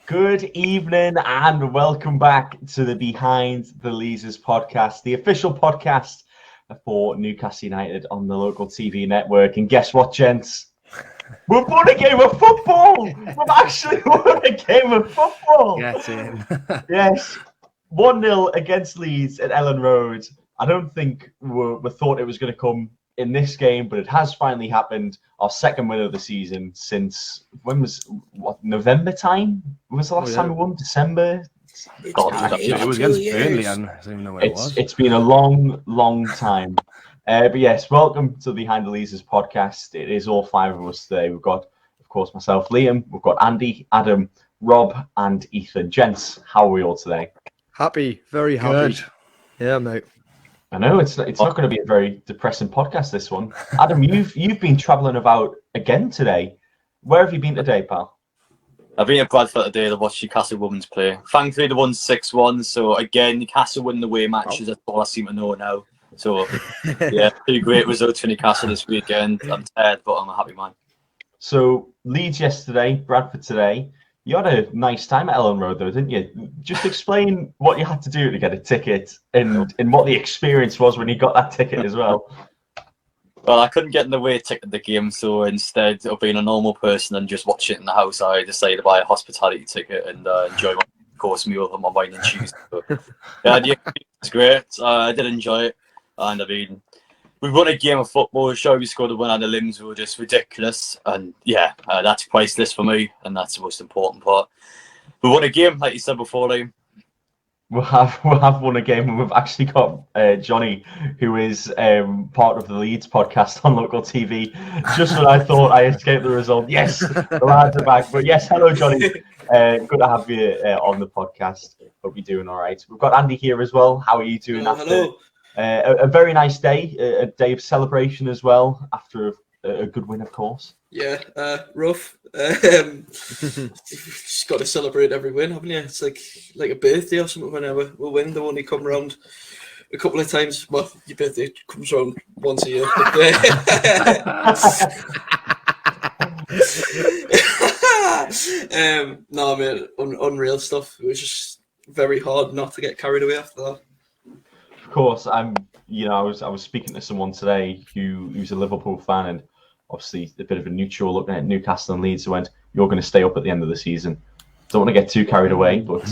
Good evening and welcome back to the Behind the Leazes podcast, the official podcast for Newcastle United on the local TV network. And guess what, gents? We've won a game of football! We've actually won a game of football! Get in. Yes, 1-0 against Leeds at Ellen Road. I don't think we thought it was going to come in this game, but it has finally happened. Our second win of the season since, November time? When was the last time we won? December? It was against Burnley, and I don't even know when it was. It's been a long time. But yes, welcome to the Behind the Leazes podcast. It is all five of us today. We've got, of course, myself, Liam. We've got Andy, Adam, Rob, and Ethan. Gents, how are we all today? Happy, very happy. Good. Yeah, mate. I know it's not going to be a very depressing podcast, this one. Adam, you've been travelling about again today. Where have you been today, pal? I've been at Bradford today to watch Newcastle women's play. Thankfully, they won 6-1. So again, Newcastle win the away matches. That's all I seem to know now. So yeah, two great results for Newcastle this weekend. I'm tired, but I'm a happy man. So Leeds yesterday, Bradford today. You had a nice time at Ellen Road, though, didn't you? Just explain what you had to do to get a ticket and what the experience was when you got that ticket as well. Well, I couldn't get in the way ticket of the game, so instead of being a normal person and just watch it in the house, I decided to buy a hospitality ticket and enjoy my course meal on my wine and cheese. So, yeah, the experience was great. I did enjoy it, and I mean, we won a game of football. Sure, we scored a win, and the limbs were just ridiculous. And yeah, that's priceless for me, and that's the most important part. We won a game, like you said before, Liam. We'll have won a game, and we've actually got Johnny, who is part of the Leeds podcast on local TV. Just when I thought I escaped the result, yes, the lads are back. But yes, hello, Johnny. Good to have you on the podcast. Hope you're doing all right. We've got Andy here as well. How are you doing after? Hello. A very nice day, a day of celebration as well, after a good win, of course. Yeah, rough. Just got to celebrate every win, haven't you? It's like a birthday or something. Whenever we win, they only come around a couple of times. Well, your birthday comes around once a year. No, mate, unreal stuff. It was just very hard not to get carried away after that. Of course, I was speaking to someone today who's a Liverpool fan, and obviously a bit of a neutral looking at Newcastle and Leeds, who went, "You're going to stay up at the end of the season." Don't want to get too carried away, but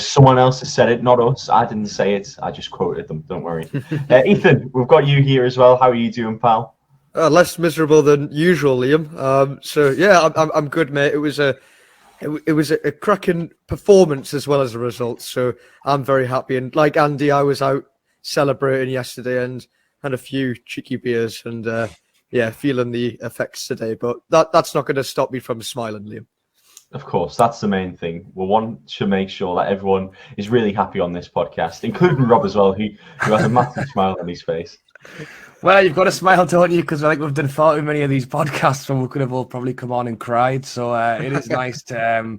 someone else has said it, not us. I didn't say it. I just quoted them. Don't worry. Ethan, we've got you here as well. How are you doing, pal? Less miserable than usual, Liam. So yeah, I'm good, mate. It was a cracking performance as well as a result. So I'm very happy. And like Andy, I was out celebrating yesterday and had a few cheeky beers and feeling the effects today. But that's not going to stop me from smiling, Liam. Of course, that's the main thing. We want to make sure that everyone is really happy on this podcast, including Rob as well, who has a massive smile on his face. Well, you've got to smile, don't you? Because we've done far too many of these podcasts when we could have all probably come on and cried. So it is nice to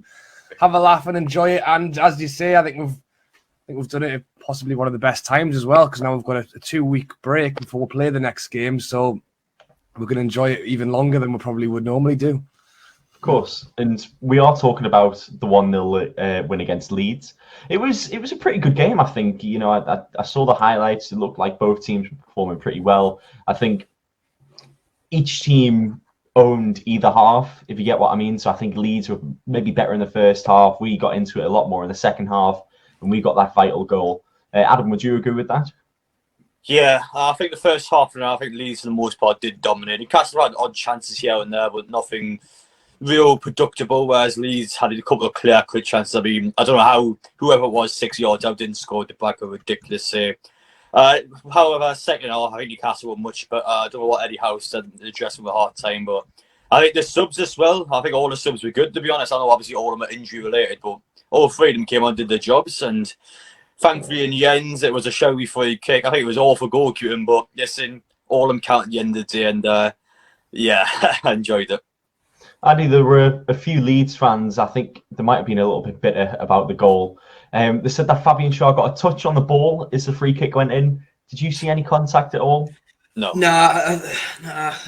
have a laugh and enjoy it. And as you say, I think we've done it at possibly one of the best times as well, because now we've got a 2-week break before we play the next game. So we're going to enjoy it even longer than we probably would normally do. Of course, and we are talking about the 1-0 win against Leeds. It was a pretty good game, I think. I saw the highlights. It looked like both teams were performing pretty well. I think each team owned either half, if you get what I mean. So I think Leeds were maybe better in the first half. We got into it a lot more in the second half, and we got that vital goal. Adam, would you agree with that? Yeah, I think the first half, I think Leeds for the most part did dominate. Newcastle had odd chances here and there, but nothing real predictable, whereas Leeds had a couple of clear-cut chances. I mean, I don't know how whoever it was 6 yards out didn't score the back of a ridiculous save. However, second half, I think Newcastle were much better. I don't know what Eddie Howe said in the dressing room at half time, but I think the subs as well. I think all the subs were good, to be honest. I know obviously all of them are injury-related, but all three of them came on and did their jobs, and thankfully in the end, it was a showy free kick. I think it was all for goalkeeping, but listen, all of them count at the end of the day, and yeah, I enjoyed it. Andy, there were a few Leeds fans, I think they might have been a little bit bitter about the goal. They said that Fabian Shaw got a touch on the ball as the free kick went in. Did you see any contact at all? No. Nah.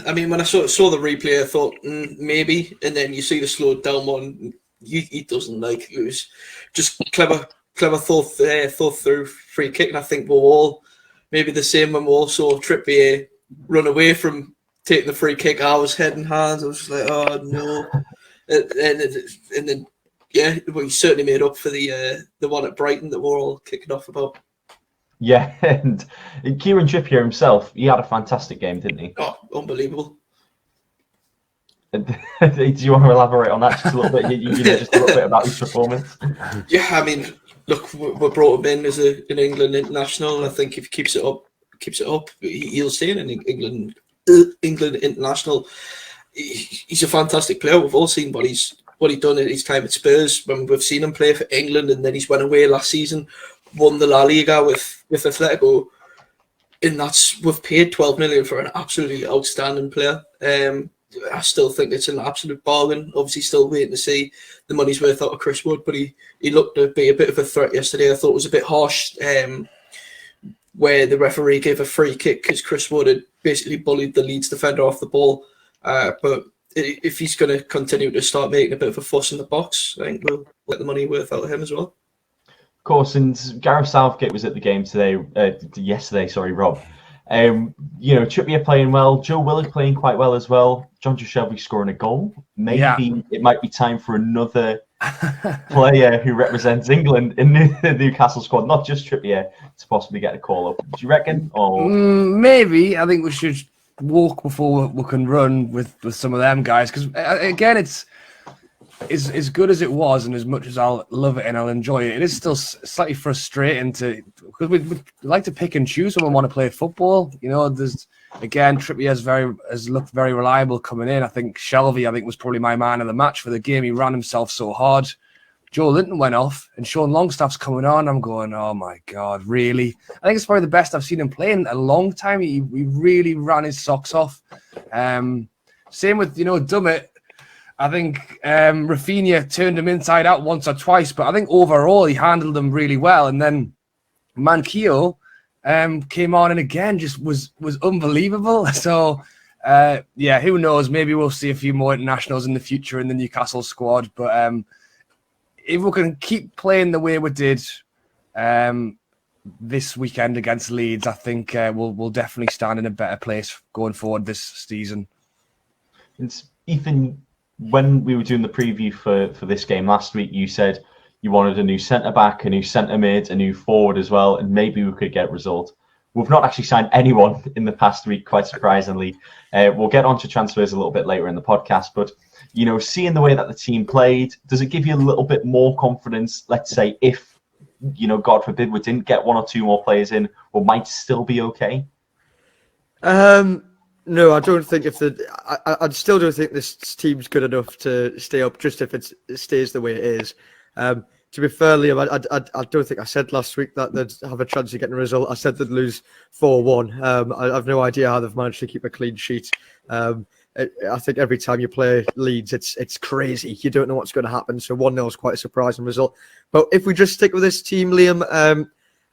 I mean, when I saw the replay, I thought maybe, and then you see the slowed down one. he doesn't like. It was just clever thought through free kick, and I think we're all maybe the same when we all saw Trippier run away from taking the free kick. I was head and hands. I was just like, oh no, and then yeah, well, he certainly made up for the one at Brighton that we're all kicking off about. Yeah, and Kieran Trippier himself, he had a fantastic game, didn't he? Oh, unbelievable. Do you want to elaborate on that just a little bit? Just a little bit about his performance. Yeah, I mean, look, we brought him in as an England international, and I think if he keeps it up, he'll stay in England international. He's a fantastic player. We've all seen what he's done at his time at Spurs. When we've seen him play for England, and then he's went away last season, won the La Liga with Atletico, and we've paid 12 million for an absolutely outstanding player. I still think it's an absolute bargain. Obviously, still waiting to see the money's worth out of Chris Wood, but he looked to be a bit of a threat yesterday. I thought it was a bit harsh where the referee gave a free kick because Chris Wood had basically bullied the Leeds defender off the ball. But if he's going to continue to start making a bit of a fuss in the box, I think we'll let the money worth out of him as well. Of course, and Gareth Southgate was at the game yesterday. Sorry, Rob. Trippier playing well, Joe Willock playing quite well as well, John Joe Shelby scoring a goal. Maybe it might be time for another player who represents England in the Newcastle squad, not just Trippier, to possibly get a call up. Do you reckon? Or maybe. I think we should walk before we can run with some of them guys, because again, it's as good as it was, and as much as I'll love it and I'll enjoy it, it is still slightly frustrating because we like to pick and choose when we want to play football. Trippier has looked very reliable coming in. I think Shelby, was probably my man of the match for the game. He ran himself so hard. Joe Linton went off, and Sean Longstaff's coming on. I'm going, oh my God, really? I think it's probably the best I've seen him play in a long time. He really ran his socks off. Same with, Dummett. I think Rafinha turned him inside out once or twice, but I think overall he handled them really well. And then Manquillo came on and again just was unbelievable. So, who knows? Maybe we'll see a few more internationals in the future in the Newcastle squad. But if we can keep playing the way we did this weekend against Leeds, I think we'll definitely stand in a better place going forward this season. It's Ethan. When we were doing the preview for this game last week, you said you wanted a new centre-back, a new centre-mid, a new forward as well, and maybe we could get a result. We've not actually signed anyone in the past week, quite surprisingly. We'll get on to transfers a little bit later in the podcast, but, seeing the way that the team played, does it give you a little bit more confidence, let's say, if, God forbid, we didn't get one or two more players in, we might still be okay? No, I don't think I still don't think this team's good enough to stay up, just if it stays the way it is. To be fair, Liam, I don't think I said last week that they'd have a chance of getting a result. I said they'd lose 4-1. I have no idea how they've managed to keep a clean sheet. I think every time you play Leeds, it's crazy. You don't know what's going to happen. So 1-0 is quite a surprising result. But if we just stick with this team, Liam,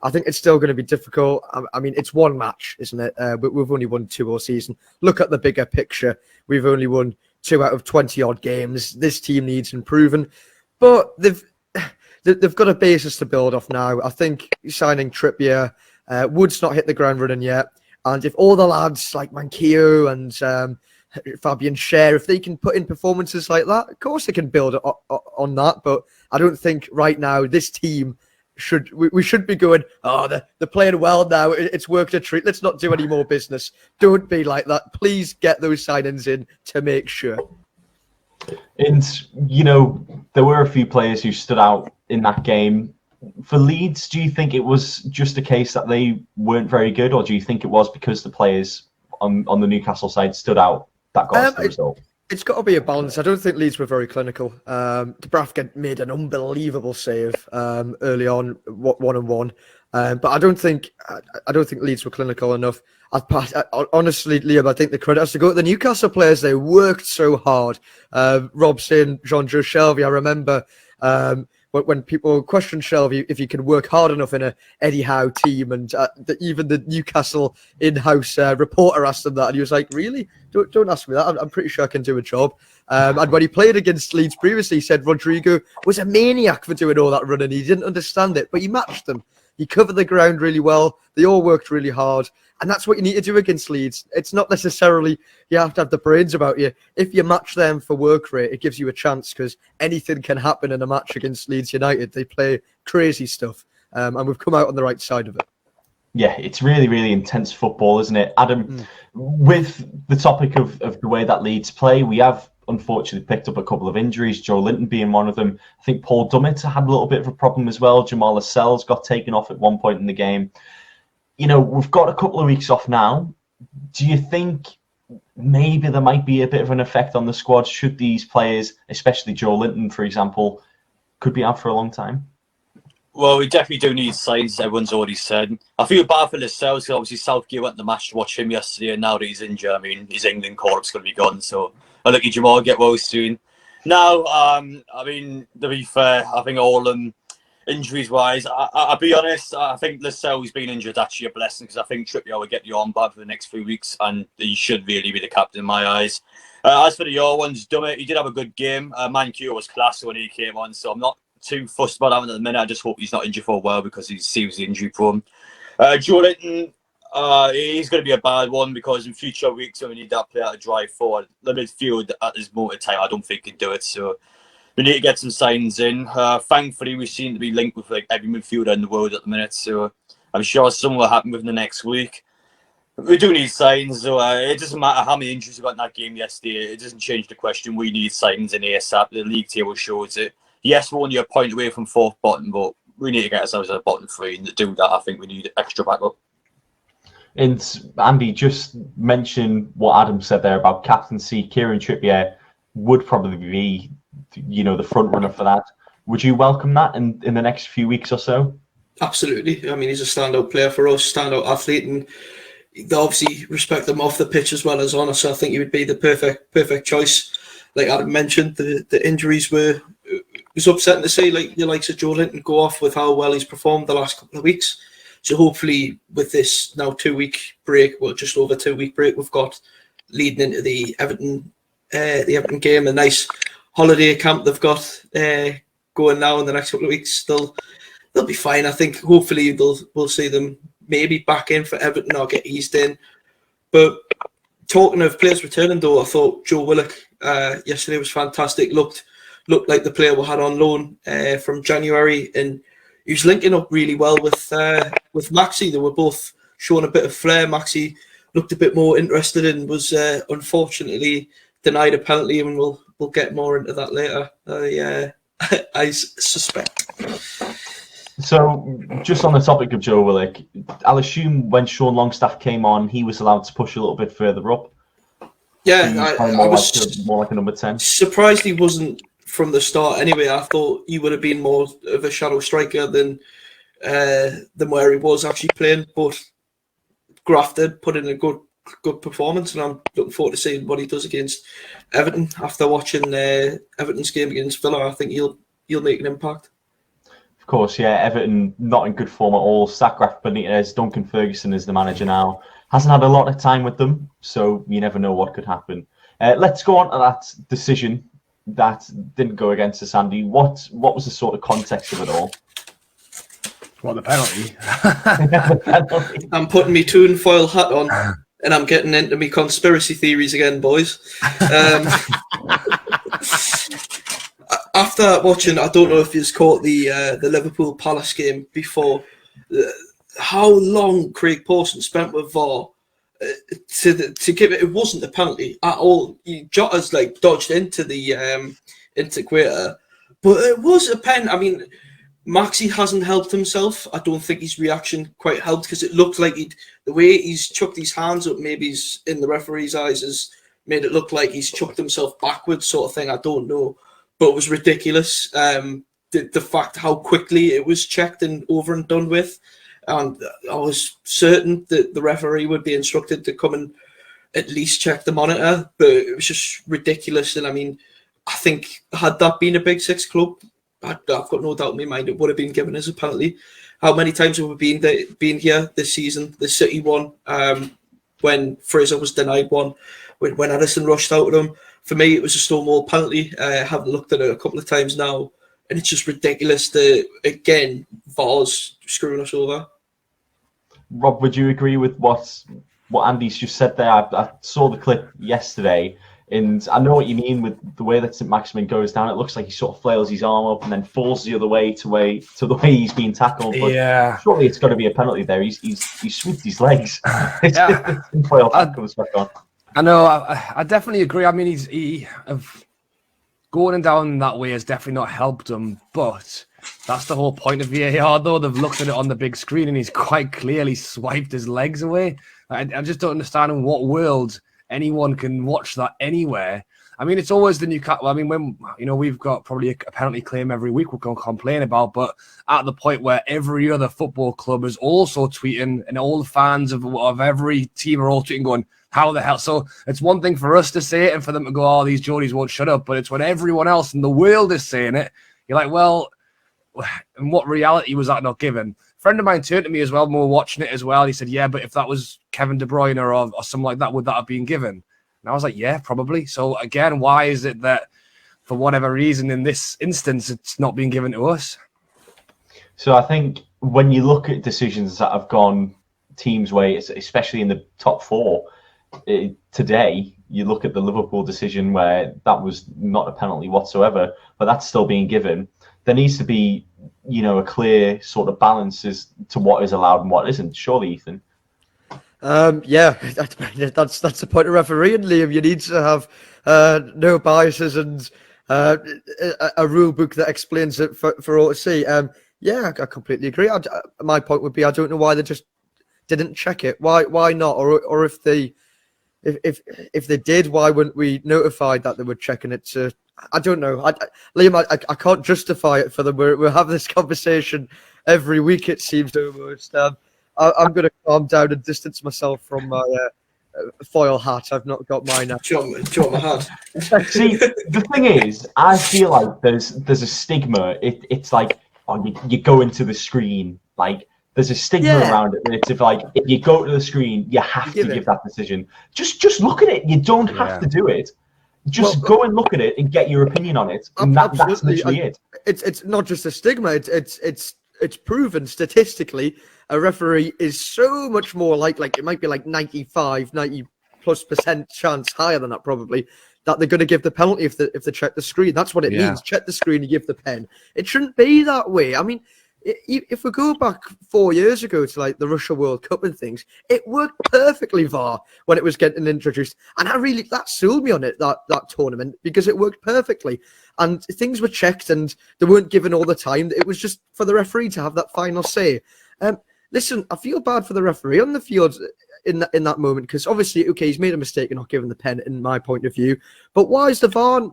I think it's still going to be difficult. I mean, it's one match, isn't it? But we've only won 2 all season. Look at the bigger picture. We've only won 2 out of 20-odd games. This team needs improving. But they've got a basis to build off now. I think signing Trippier, Wood's not hit the ground running yet. And if all the lads like Manquillo and Fabian Schär, if they can put in performances like that, of course they can build on that. But I don't think right now this team we should be going, they're playing well now, it's worked a treat, let's not do any more business. Don't be like that. Please get those signings in to make sure. And, there were a few players who stood out in that game. For Leeds, do you think it was just a case that they weren't very good, or do you think it was because the players on the Newcastle side stood out that got us the result? It's got to be a balance. I don't think Leeds were very clinical. Dubravka made an unbelievable save early on, 1-on-1. But I don't think Leeds were clinical enough. Honestly, Liam, I think the credit has to go to the Newcastle players. They worked so hard. Rob saying Jean-Joe Shelby, I remember when people question Shelby if you can work hard enough in a Eddie Howe team, and even the Newcastle in-house reporter asked him that, and he was like, "Really? Don't ask me that. I'm pretty sure I can do a job." And when he played against Leeds previously, he said Rodrigo was a maniac for doing all that running. He didn't understand it, but he matched them. He covered the ground really well. They all worked really hard. And that's what you need to do against Leeds. It's not necessarily you have to have the brains about you. If you match them for work rate, it gives you a chance, because anything can happen in a match against Leeds United. They play crazy stuff. And we've come out on the right side of it. Yeah, it's really, really intense football, isn't it? Adam, with the topic of the way that Leeds play, we have unfortunately picked up a couple of injuries, Joe Linton being one of them. I think Paul Dummett had a little bit of a problem as well. Jamal Lascelles got taken off at one point in the game. You know, we've got a couple of weeks off now. Do you think maybe there might be a bit of an effect on the squad should these players, especially Joe Linton, for example, could be out for a long time? Well, we definitely do need signs, everyone's already said. I feel bad for Lascelles, because obviously Southgate went to the match to watch him yesterday, and now that he's injured, I mean, his England call-up's going to be gone, so I'll let you, Jamal, get well soon. Now, I mean, to be fair, I think all injuries-wise, I'll be honest, I think Lascelles being injured is actually a blessing, because I think Trippier will get the armband for the next few weeks, and he should really be the captain in my eyes. As for the other ones, Dummett, he did have a good game. Mancuso was class when he came on, so I'm not too fussed about him at the minute. I just hope he's not injured for a while, because he seems injury prone. Joe Linton, he's going to be a bad one, because in future weeks when we need that player to drive forward, the midfield at this moment in time, I don't think he can do it. So we need to get some signs in. Thankfully, we seem to be linked with like every midfielder in the world at the minute, so I'm sure something will happen within the next week. We do need signs, so it doesn't matter how many injuries we got in that game yesterday. It doesn't change the question. We need signs in ASAP. The league table shows it. Yes, we're only a point away from fourth bottom, but we need to get ourselves at the bottom three, and to do that, I think we need extra backup. And Andy, just mention what Adam said there about captaincy. Kieran Trippier would probably be, you know, the front runner for that. Would you welcome that in the next few weeks or so? Absolutely. I mean, he's a standout player for us, standout athlete, and they obviously respect him off the pitch as well as on. So I think he would be the perfect choice. Like Adam mentioned, the injuries it was upsetting to see like the likes of Joe Linton go off with how well he's performed the last couple of weeks. So hopefully with this now 2 week break, well, just over 2 week break, we've got leading into the Everton game, a nice holiday camp they've got going now in the next couple of weeks. They'll be fine. I think hopefully we'll see them maybe back in for Everton or get eased in. But talking of players returning though, I thought Joe Willock yesterday was fantastic. Looked like the player we had on loan from January, and he was linking up really well with Maxi. They were both showing a bit of flair. Maxi looked a bit more interested and was unfortunately denied a penalty, and we'll get more into that later. I suspect. So, just on the topic of Joe Willock, I'll assume when Sean Longstaff came on, he was allowed to push a little bit further up. Yeah, I was more like a number 10. Surprised he wasn't from the start. Anyway, I thought he would have been more of a shadow striker than where he was actually playing. But grafted, put in a good performance, and I'm looking forward to seeing what he does against Everton. After watching Everton's game against Villa, I think he'll make an impact. Of course, yeah. Everton not in good form at all. Sakraf Benitez, Duncan Ferguson is the manager now. Hasn't had a lot of time with them, so you never know what could happen. Let's go on to that decision that didn't go against us, Andy. What was the sort of context of it all? Well, the penalty. I'm putting my tinfoil hat on, and I'm getting into me conspiracy theories again, boys. After watching, I don't know if you've caught the Liverpool Palace game before, how long Craig Pawson spent with VAR to give it. It wasn't a penalty at all. Jota's like dodged into the integrator, but it was a pen. I mean, Maxi hasn't helped himself. I don't think his reaction quite helped, because it looked like the way he's chucked his hands up, maybe he's in the referee's eyes, has made it look like he's chucked himself backwards, sort of thing. I don't know. But it was ridiculous. The fact how quickly it was checked and over and done with. And I was certain that the referee would be instructed to come and at least check the monitor. But it was just ridiculous. And I mean, I think had that been a Big Six club, I've got no doubt in my mind it would have been given as a penalty. How many times have we been here this season? The City one, when Fraser was denied one, when Addison rushed out at him. For me, it was a Stonewall penalty. I haven't looked at it a couple of times now, and it's just ridiculous that, again, VAR's screwing us over. Rob, would you agree with what Andy's just said there? I saw the clip yesterday, and I know what you mean with the way that St. Maximin goes down. It looks like he sort of flails his arm up and then falls the other way to the way he's being tackled. But Yeah. surely it's got to be a penalty there. He's swooped his legs. Yeah. Comes back on. I know. I definitely agree. I mean, going down that way has definitely not helped him, but that's the whole point of VAR, though. They've looked at it on the big screen and he's quite clearly swiped his legs away. I just don't understand in what world anyone can watch that anywhere. I mean, it's always the Newcastle. I mean, when we've got probably a penalty claim every week we're going to complain about, but at the point where every other football club is also tweeting and all the fans of every team are all tweeting going, how the hell? So it's one thing for us to say it and for them to go, oh, these Geordies won't shut up, but it's when everyone else in the world is saying it, you're like, well, in what reality was that not given? A friend of mine turned to me as well when we were watching it as well. He said, yeah, but if that was Kevin De Bruyne or something like that, would that have been given? And I was like, yeah, probably. So again, why is it that for whatever reason in this instance, it's not being given to us? So I think when you look at decisions that have gone teams' way, especially in the top four, today, you look at the Liverpool decision where that was not a penalty whatsoever, but that's still being given. There needs to be, a clear sort of balance as to what is allowed and what isn't. Surely, Ethan. Yeah, that's the point of refereeing, Liam. You need to have no biases and a rule book that explains it for all to see. Yeah, I completely agree. My point would be, I don't know why they just didn't check it. Why not? Or if they did, why weren't we notified that they were checking it? I don't know. Liam, I can't justify it for them. We're having this conversation every week, it seems almost. I'm going to calm down and distance myself from my foil hat. I've not got mine now. Do you want my hat? See, the thing is, I feel like there's a stigma. It's like, you go into the screen. Like, there's a stigma around it. It's like, if you go to the screen, you have to give that decision. Just look at it. You don't have to do it. Just go and look at it and get your opinion on it. And that's literally it. It's not just a stigma. It's proven statistically. A referee is so much more like it might be like 90+% chance, higher than that probably, that they're going to give the penalty if they check the screen. That's what it means. Check the screen, you give the pen. It shouldn't be that way. I mean, if we go back 4 years ago to like the Russia World Cup and things, it worked perfectly VAR when it was getting introduced. And that sold me on it, that tournament, because it worked perfectly. And things were checked and they weren't given all the time. It was just for the referee to have that final say. Listen, I feel bad for the referee on the field in that moment, because obviously, okay, he's made a mistake in not giving the pen, in my point of view. But why is the VAR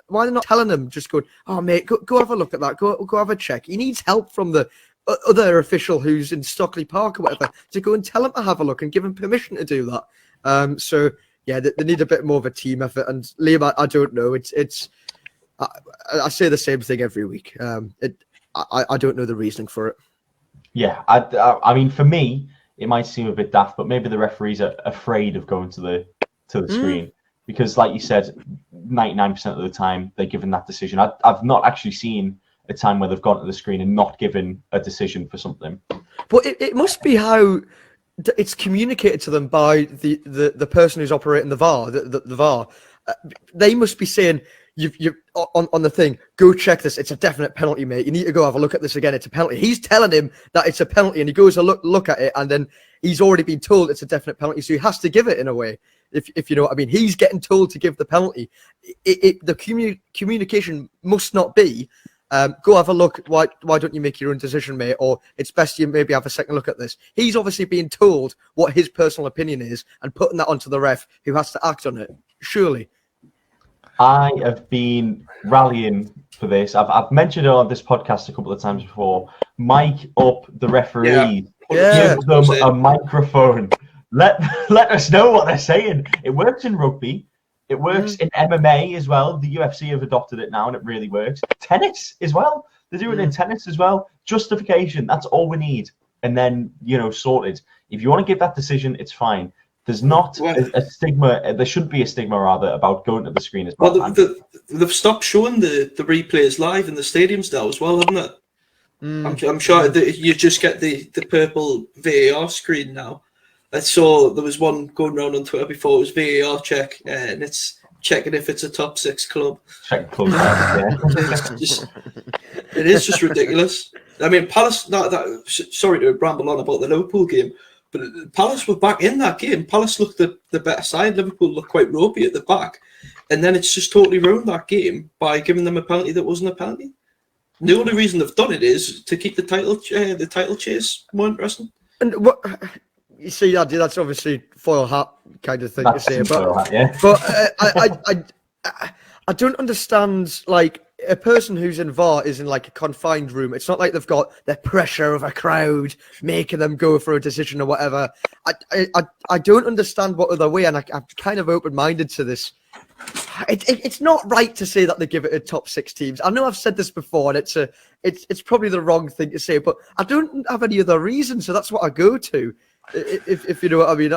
why are they not telling him, just going, oh, mate, go have a look at that, go have a check. He needs help from the other official who's in Stockley Park or whatever to go and tell him to have a look and give him permission to do that. So, yeah, they need a bit more of a team effort. And Liam, I don't know. I say the same thing every week. I don't know the reasoning for it. Yeah, I mean, for me, it might seem a bit daft, but maybe the referees are afraid of going to the screen because, like you said, 99% of the time they're given that decision. I've not actually seen a time where they've gone to the screen and not given a decision for something. But it must be how it's communicated to them by the person who's operating the VAR. The VAR, they must be saying, you on the thing, go check this. It's a definite penalty, mate. You need to go have a look at this again. It's a penalty. He's telling him that it's a penalty, and he goes to look at it, and then he's already been told it's a definite penalty, so he has to give it in a way. If you know what I mean, he's getting told to give the penalty. The communication must not be, go have a look. Why don't you make your own decision, mate? Or it's best you maybe have a second look at this. He's obviously being told what his personal opinion is and putting that onto the ref, who has to act on it. Surely. I have been rallying for this. I've mentioned it on this podcast a couple of times before. Mic up the referee. Yeah. Give them a microphone. Let us know what they're saying. It works in rugby. It works in MMA as well. The UFC have adopted it now, and it really works. Tennis as well. They do it in tennis as well. Justification, that's all we need. And then, sorted. If you want to give that decision, it's fine. There's not a stigma, there should be a stigma rather, about going to the screen as well. Well, they've stopped showing the replays live in the stadiums now as well, haven't they? I'm sure that you just get the purple VAR screen now. I saw there was one going around on Twitter before, it was VAR check, and it's checking if it's a top 6 club. Check clubs out, yeah. It is just ridiculous. I mean, Palace, sorry to ramble on about the Liverpool game, but Palace were back in that game. Palace looked the better side. Liverpool looked quite ropey at the back. And then it's just totally ruined that game by giving them a penalty that wasn't a penalty. The only reason they've done it is to keep the title chase more interesting. And what you see, that's obviously foil hat kind of thing to say, but I don't understand. Like, a person who's in VAR is in like a confined room. It's not like they've got the pressure of a crowd making them go for a decision or whatever. I don't understand what other way, and I'm kind of open-minded to this. It's not right to say that they give it a top 6 teams. I know I've said this before, and it's probably the wrong thing to say, but I don't have any other reason, so that's what I go to. If you know what I mean.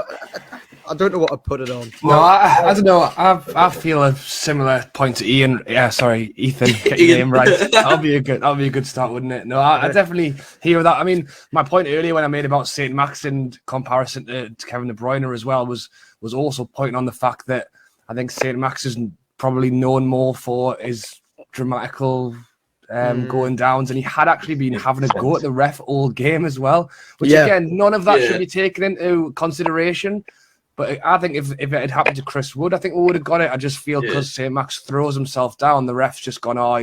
I don't know what I put it on. No, I don't know. I feel a similar point to Ian. Yeah, sorry, Ethan. Get your name right. That'll be a good start, wouldn't it? No, I definitely hear that. I mean, my point earlier when I made about St. Max in comparison to Kevin De Bruyne as well was also pointing on the fact that I think St. Max is probably known more for his dramatical going downs, and he had actually been having a go at the ref all game as well, which again, none of that should be taken into consideration. But I think if it had happened to Chris Wood, I think we would have got it. I just feel because St. Max throws himself down, the ref's just gone,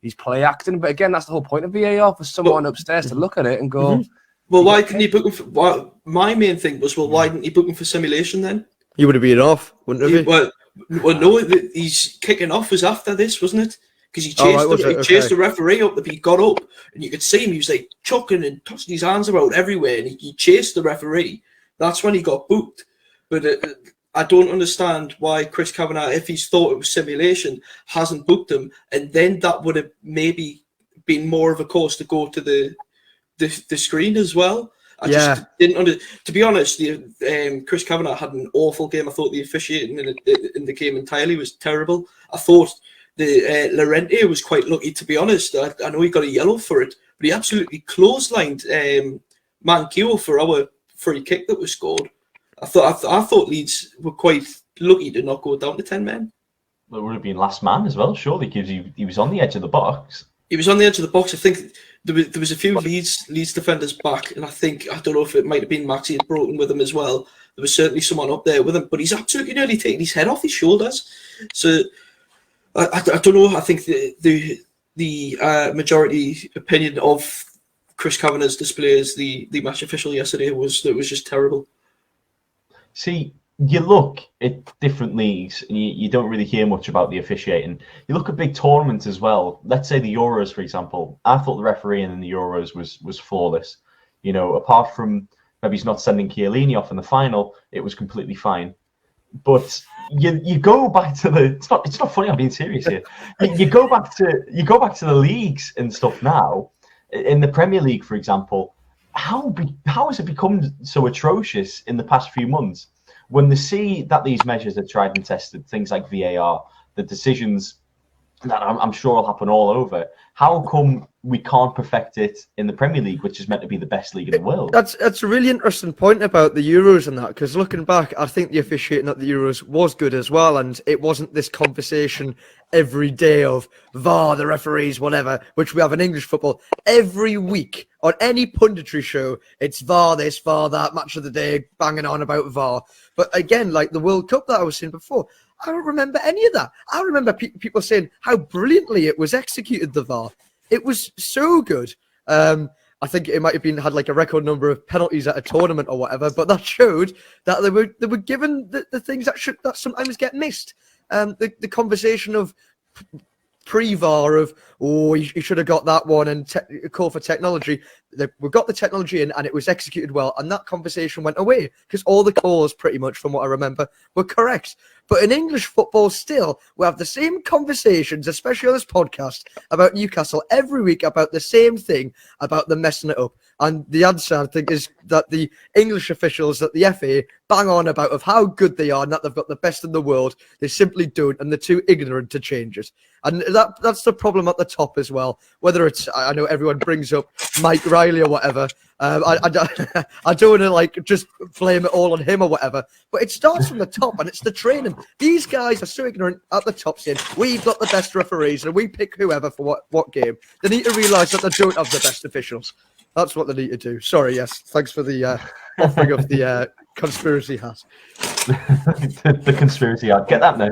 he's play acting. But again, that's the whole point of VAR, for someone upstairs to look at it and go, well, why didn't he book him for? My main thing was, why didn't he book him for simulation then? He would have been off, wouldn't he? Well, no, he's kicking off was after this, wasn't it? Because he chased the referee up, he got up, and you could see him, he was like chucking and tossing his hands about everywhere, and he chased the referee. That's when he got booked. But I don't understand why Chris Kavanagh, if he's thought it was simulation, hasn't booked him, and then that would have maybe been more of a cause to go to the screen as well. I just didn't to be honest, Chris Kavanagh had an awful game. I thought the officiating in the game entirely was terrible. I thought the Llorente was quite lucky, to be honest. I know he got a yellow for it, but he absolutely clotheslined Manquillo for our free kick that was scored. I thought Leeds were quite lucky to not go down to 10 men. Well, it would have been last man as well, surely, because he was on the edge of the box. He was on the edge of the box. I think there was a few Leeds defenders back, and I don't know if it might have been Maxi had broken with him as well. There was certainly someone up there with him, but he's absolutely nearly taken his head off his shoulders. So I don't know. I think the majority opinion of Chris Kavanagh's display as the match official yesterday was just terrible. See, you look at different leagues and you don't really hear much about the officiating. You look at big tournaments as well. Let's say the Euros, for example. I thought the refereeing in the Euros was flawless. Apart from maybe he's not sending Chiellini off in the final, it was completely fine. But you go back to it's not funny, I'm being serious here. You go back to the leagues and stuff now. In the Premier League, for example, how has it become so atrocious in the past few months? When they see that these measures are tried and tested, things like VAR, the decisions that I'm sure will happen all over, how come we can't perfect it in the Premier League, which is meant to be the best league in the world? That's a really interesting point about the Euros and that, because looking back, I think the officiating at the Euros was good as well, and it wasn't this conversation every day of VAR, the referees, whatever, which we have in English football. Every week on any punditry show, it's VAR this, VAR that, match of the day, banging on about VAR. But again, like the World Cup that I was saying before, I don't remember any of that. I remember people saying how brilliantly it was executed, the VAR. It was so good. I think it might have had like a record number of penalties at a tournament or whatever, but that showed that they were given the things that sometimes get missed. The conversation of pre-VAR of oh, you should have got that one and call for technology. We got the technology in and it was executed well. And that conversation went away because all the calls, pretty much from what I remember, were correct. But in English football, still, we have the same conversations, especially on this podcast, about Newcastle every week about the same thing, about them messing it up. And the answer, I think, is that the English officials at the FA bang on about of how good they are and that they've got the best in the world. They simply don't, and they're too ignorant to change it. And that's the problem at the top as well. Whether it's, I know everyone brings up Mike Riley or whatever. I don't want to like just blame it all on him or whatever, but it starts from the top and it's the training. These guys are so ignorant at the top saying, we've got the best referees and we pick whoever for what game. They need to realise that they don't have the best officials. That's what they need to do. Sorry, yes. Thanks for the offering of the conspiracy hat. the conspiracy hat. Get that now.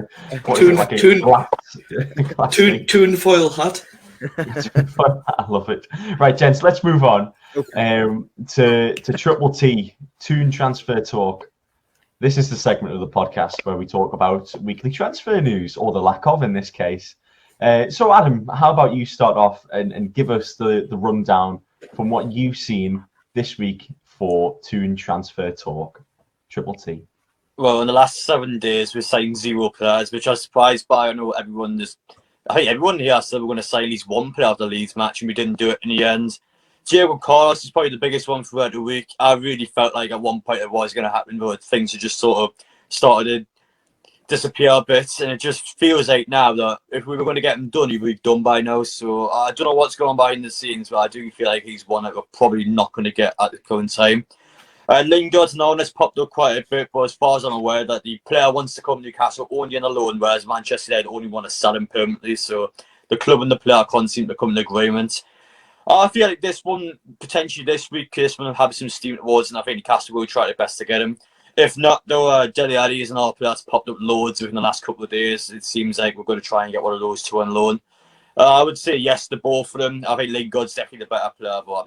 Toon foil hat. I love it. Right, gents, let's move on to Triple T, Toon Transfer Talk. This is the segment of the podcast where we talk about weekly transfer news, or the lack of in this case. So, Adam, how about you start off and give us the rundown from what you've seen this week for Toon Transfer Talk, Triple T? Well, in the last 7 days, we've signed 0 players, which I was surprised by. I know everyone here said we're going to sign at least 1 player after the Leeds match, and we didn't do it in the end. Diego Carlos is probably the biggest one throughout the week. I really felt like at one point it was going to happen, but things had just sort of started to disappear a bit, and it just feels like now that if we were going to get him done, he would be done by now. So I don't know what's going on behind the scenes, but I do feel like he's one that we're probably not going to get at the current time. Lingard's known has popped up quite a bit, but as far as I'm aware, that the player wants to come to Newcastle only on a loan, whereas Manchester United only want to sell him permanently. So the club and the player can't seem to come to an agreement. I feel like this one, potentially this week, this one will have some steam towards, and I think Newcastle will try their best to get him. If not, though, Dele Alli is another player that's popped up loads within the last couple of days. It seems like we're going to try and get one of those two on loan. I would say yes to both of them. I think Lingard's definitely the better player, but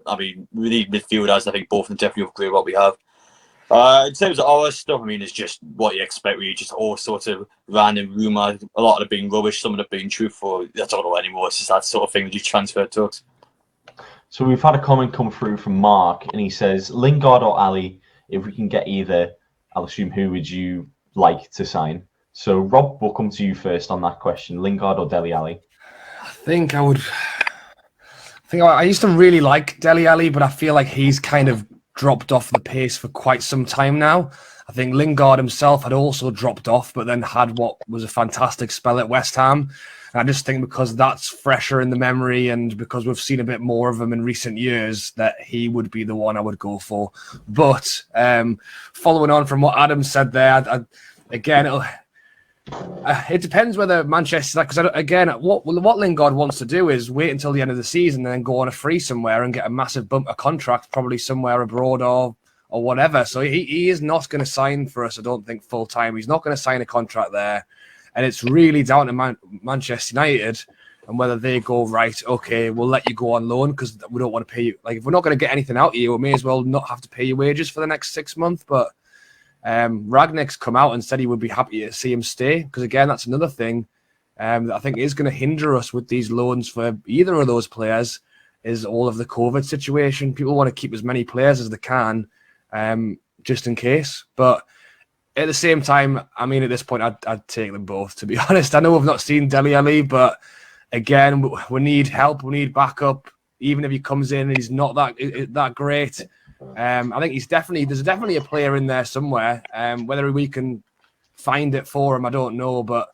I mean, we need midfielders. I think both of them definitely upgrade what we have. In terms of our stuff, I mean, it's just what you expect, really, just all sorts of random rumour. A lot of it being rubbish, some of it being truthful. I don't know anymore. It's just that sort of thing that you transfer talks. So we've had a comment come through from Mark, and he says, Lingard or Ali, if we can get either, I'll assume, who would you like to sign? So, Rob, we'll come to you first on that question. Lingard or Dele Alli? I used to really like Dele Alli, but I feel like he's kind of dropped off the pace for quite some time now. I think Lingard himself had also dropped off, but then had what was a fantastic spell at West Ham. And I just think because that's fresher in the memory and because we've seen a bit more of him in recent years, that he would be the one I would go for. But following on from what Adam said there, it depends whether Manchester, because again, what Lingard wants to do is wait until the end of the season and then go on a free somewhere and get a massive bumper contract, probably somewhere abroad or whatever. So he is not going to sign for us, I don't think, full time. He's not going to sign a contract there. And it's really down to Manchester United and whether they go, right, okay, we'll let you go on loan because we don't want to pay you. Like, if we're not going to get anything out of you, we may as well not have to pay you wages for the next 6 months. But Ragnick's come out and said he would be happy to see him stay because, again, that's another thing that I think is going to hinder us with these loans for either of those players is all of the COVID situation. People want to keep as many players as they can just in case. But at the same time, I mean, at this point, I'd take them both, to be honest. I know we've not seen Dele Alli, but again, we need help. We need backup. Even if he comes in and he's not that great, I think there's definitely a player in there somewhere. Whether we can find it for him, I don't know, but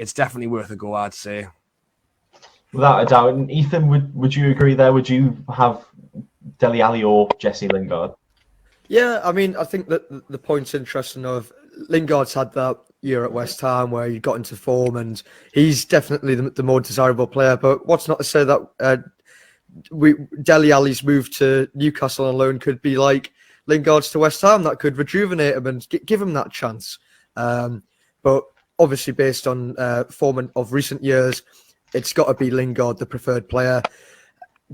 it's definitely worth a go, I'd say. Without a doubt. And Ethan, would you agree there? Would you have Dele Alli or Jesse Lingard? Yeah, I mean, I think that the point's interesting of Lingard's had that year at West Ham where he got into form and he's definitely the more desirable player. But what's not to say that Dele Alli's move to Newcastle on loan could be like Lingard's to West Ham. That could rejuvenate him and give him that chance. But obviously based on form of recent years, it's got to be Lingard, the preferred player.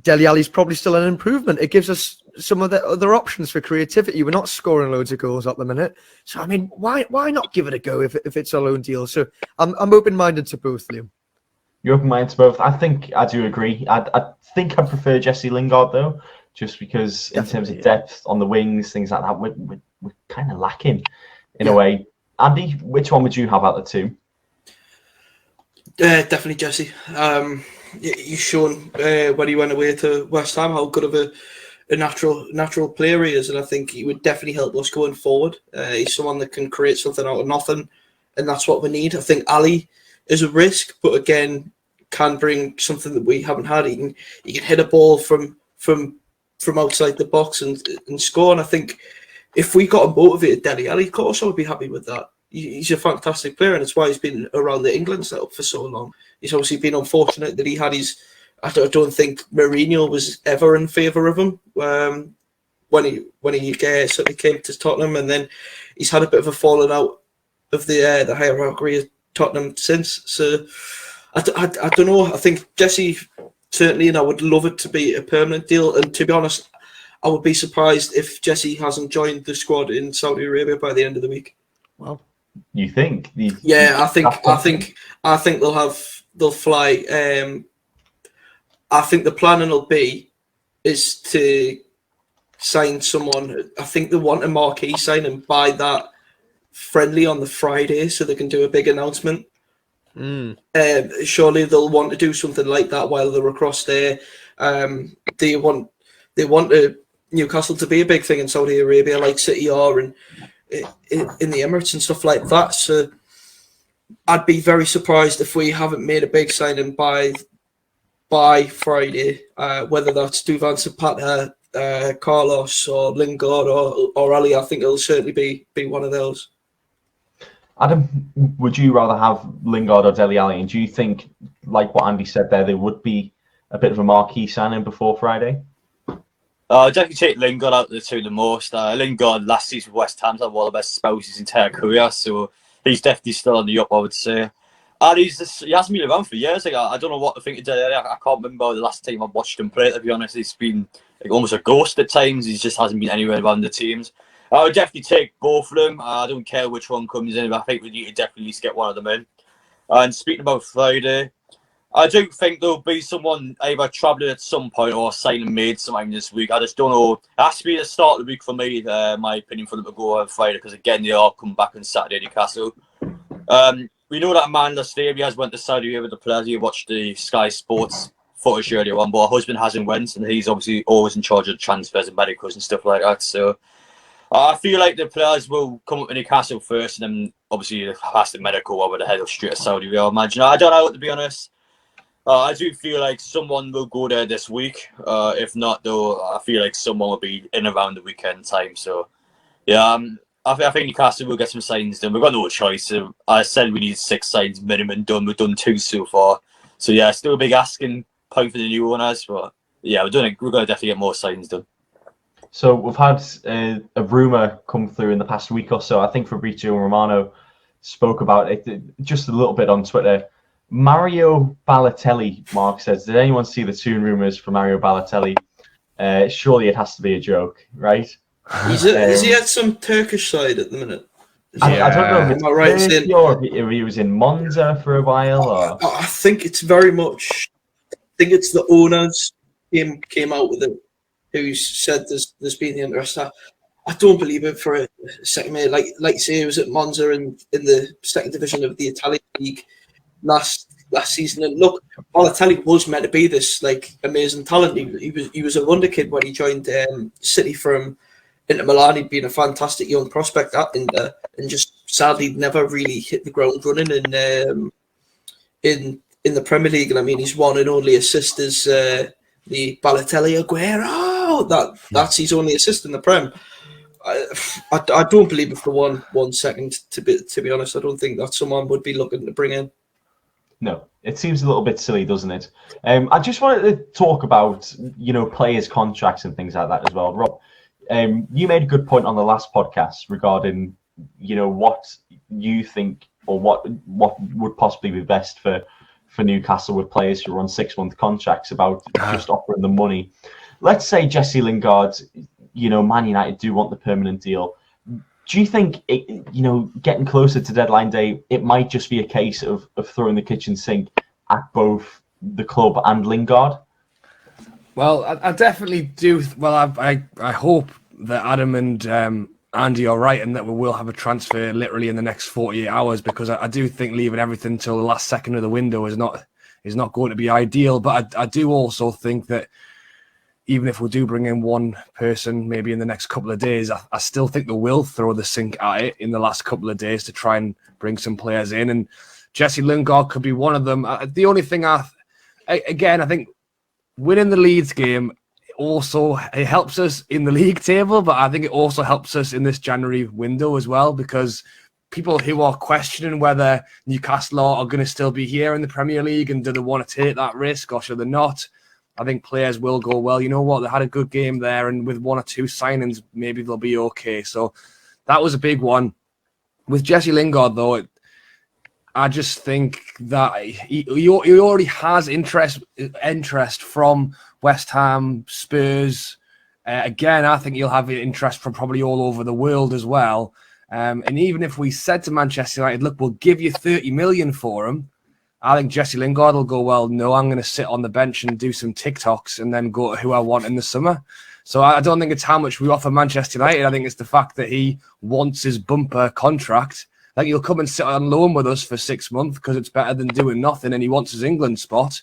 Dele Alli's probably still an improvement. It gives us some of the other options for creativity. We're not scoring loads of goals at the minute. So, I mean, why not give it a go if it's a loan deal? So I'm open-minded to both, Liam. You're open minded to both. I think I do agree. I think I prefer Jesse Lingard though, just because in terms of depth on the wings, things like that, we're kind of lacking in a way. Andy, which one would you have out of the two? Definitely Jesse. He's shown when he went away to West Ham how good of a natural player he is, and I think he would definitely help us going forward. He's someone that can create something out of nothing, and that's what we need. I think Ali is a risk, but again, can bring something that we haven't had. He can hit a ball from outside the box and score. And I think if we got a motivated Dele Alli, of course I would be happy with that. He's a fantastic player, and it's why he's been around the England setup for so long. He's obviously been unfortunate that he had his. I don't think Mourinho was ever in favour of him when he certainly came to Tottenham, and then he's had a bit of a falling out of the hierarchy of Tottenham since. So I don't know. I think Jesse certainly, and I would love it to be a permanent deal. And to be honest, I would be surprised if Jesse hasn't joined the squad in Saudi Arabia by the end of the week. Well, you think? I think they'll fly. I think the planning will be is to sign someone. I think they want a marquee sign and buy that friendly on the Friday so they can do a big announcement. Surely they'll want to do something like that while they're across there. They want Newcastle to be a big thing in Saudi Arabia, like City are, and in the Emirates and stuff like that. So I'd be very surprised if we haven't made a big signing by Friday, whether that's Duvan Zapata, Carlos, or Lingard, or Ali. I think it'll certainly be one of those. Adam, would you rather have Lingard or Dele Alli? And do you think, like what Andy said there would be a bit of a marquee signing before Friday? I'd definitely take Lingard out of the two the most. Lingard last season with West Ham's had one of the best spells his entire career, so he's definitely still on the up, I would say. And he hasn't been around for years. Like, I don't know what to think of Dele Alli. I can't remember the last time I watched him play, to be honest. He's been like almost a ghost at times. He just hasn't been anywhere around the teams. I would definitely take both of them. I don't care which one comes in, but I think we need to definitely at least get one of them in. And speaking about Friday, I do think there'll be someone either travelling at some point or signing made sometime this week. I just don't know. It has to be the start of the week for me, my opinion, for them to go on Friday, because again, they all come back on Saturday, Newcastle. We know that Amanda Stadium went to Saudi Arabia with the players. You watched the Sky Sports footage earlier on, but her husband hasn't went, and he's obviously always in charge of transfers and medicals and stuff like that. So I feel like the players will come up to Newcastle first, and then obviously pass the medical over the head of straight to Saudi Arabia, I imagine. I don't know, to be honest. I do feel like someone will go there this week. If not, though, I feel like someone will be in around the weekend time. So, yeah, I think Newcastle will get some signs done. We've got no choice. I said we need 6 signs minimum done. We've done 2 so far. So, yeah, still a big asking point for the new owners. But, yeah, we're going to definitely get more signs done. So we've had a rumour come through in the past week or so. I think Fabrizio Romano spoke about it just a little bit on Twitter. Mario Balotelli, Mark says, did anyone see the Toon rumours for Mario Balotelli? Surely it has to be a joke, right? Is he at some Turkish side at the minute? I don't know if it's Am I right Turkey or if he was in Monza for a while. Or... I think it's very much. I think it's the owners came out with it, who said there's been the interest. I don't believe it for a second, mate. Like say, it was at Monza in the second division of the Italian league last season. And look, Balotelli was meant to be this like amazing talent. He was a wonder kid when he joined City from Inter Milan. He'd been a fantastic young prospect at Inter, and just sadly never really hit the ground running in the Premier League. And I mean, his one and only assist is the Balotelli Aguero. That's his only assist in the Prem. I don't believe it for one second. To be honest, I don't think that someone would be looking to bring in. No, it seems a little bit silly, doesn't it? I just wanted to talk about players' contracts and things like that as well. Rob, you made a good point on the last podcast regarding what you think or what would possibly be best for Newcastle with players who are on 6-month contracts about just offering them money. Let's say Jesse Lingard, Man United do want the permanent deal. Do you think, getting closer to deadline day, it might just be a case of throwing the kitchen sink, at both the club and Lingard? Well, I definitely do. Well, I hope that Adam and Andy are right, and that we will have a transfer literally in the next 48 hours, because I do think leaving everything till the last second of the window is not going to be ideal. But I do also think that even if we do bring in one person maybe in the next couple of days, I still think they will throw the sink at it in the last couple of days to try and bring some players in. And Jesse Lingard could be one of them. The only thing I think winning the Leeds game also, it helps us in the league table, but I think it also helps us in this January window as well, because people who are questioning whether Newcastle are going to still be here in the Premier League and do they want to take that risk or should they not, I think players will go, well, you know what, they had a good game there, and with one or two signings, maybe they'll be okay. So that was a big one. With Jesse Lingard, though, I just think that he already has interest from West Ham, Spurs. Again, I think he'll have interest from probably all over the world as well. And even if we said to Manchester United, look, we'll give you 30 million for him, I think Jesse Lingard will go, well, no, I'm going to sit on the bench and do some TikToks and then go to who I want in the summer. So I don't think it's how much we offer Manchester United. I think it's the fact that he wants his bumper contract. Like, he'll come and sit on loan with us for 6 months because it's better than doing nothing, and he wants his England spot.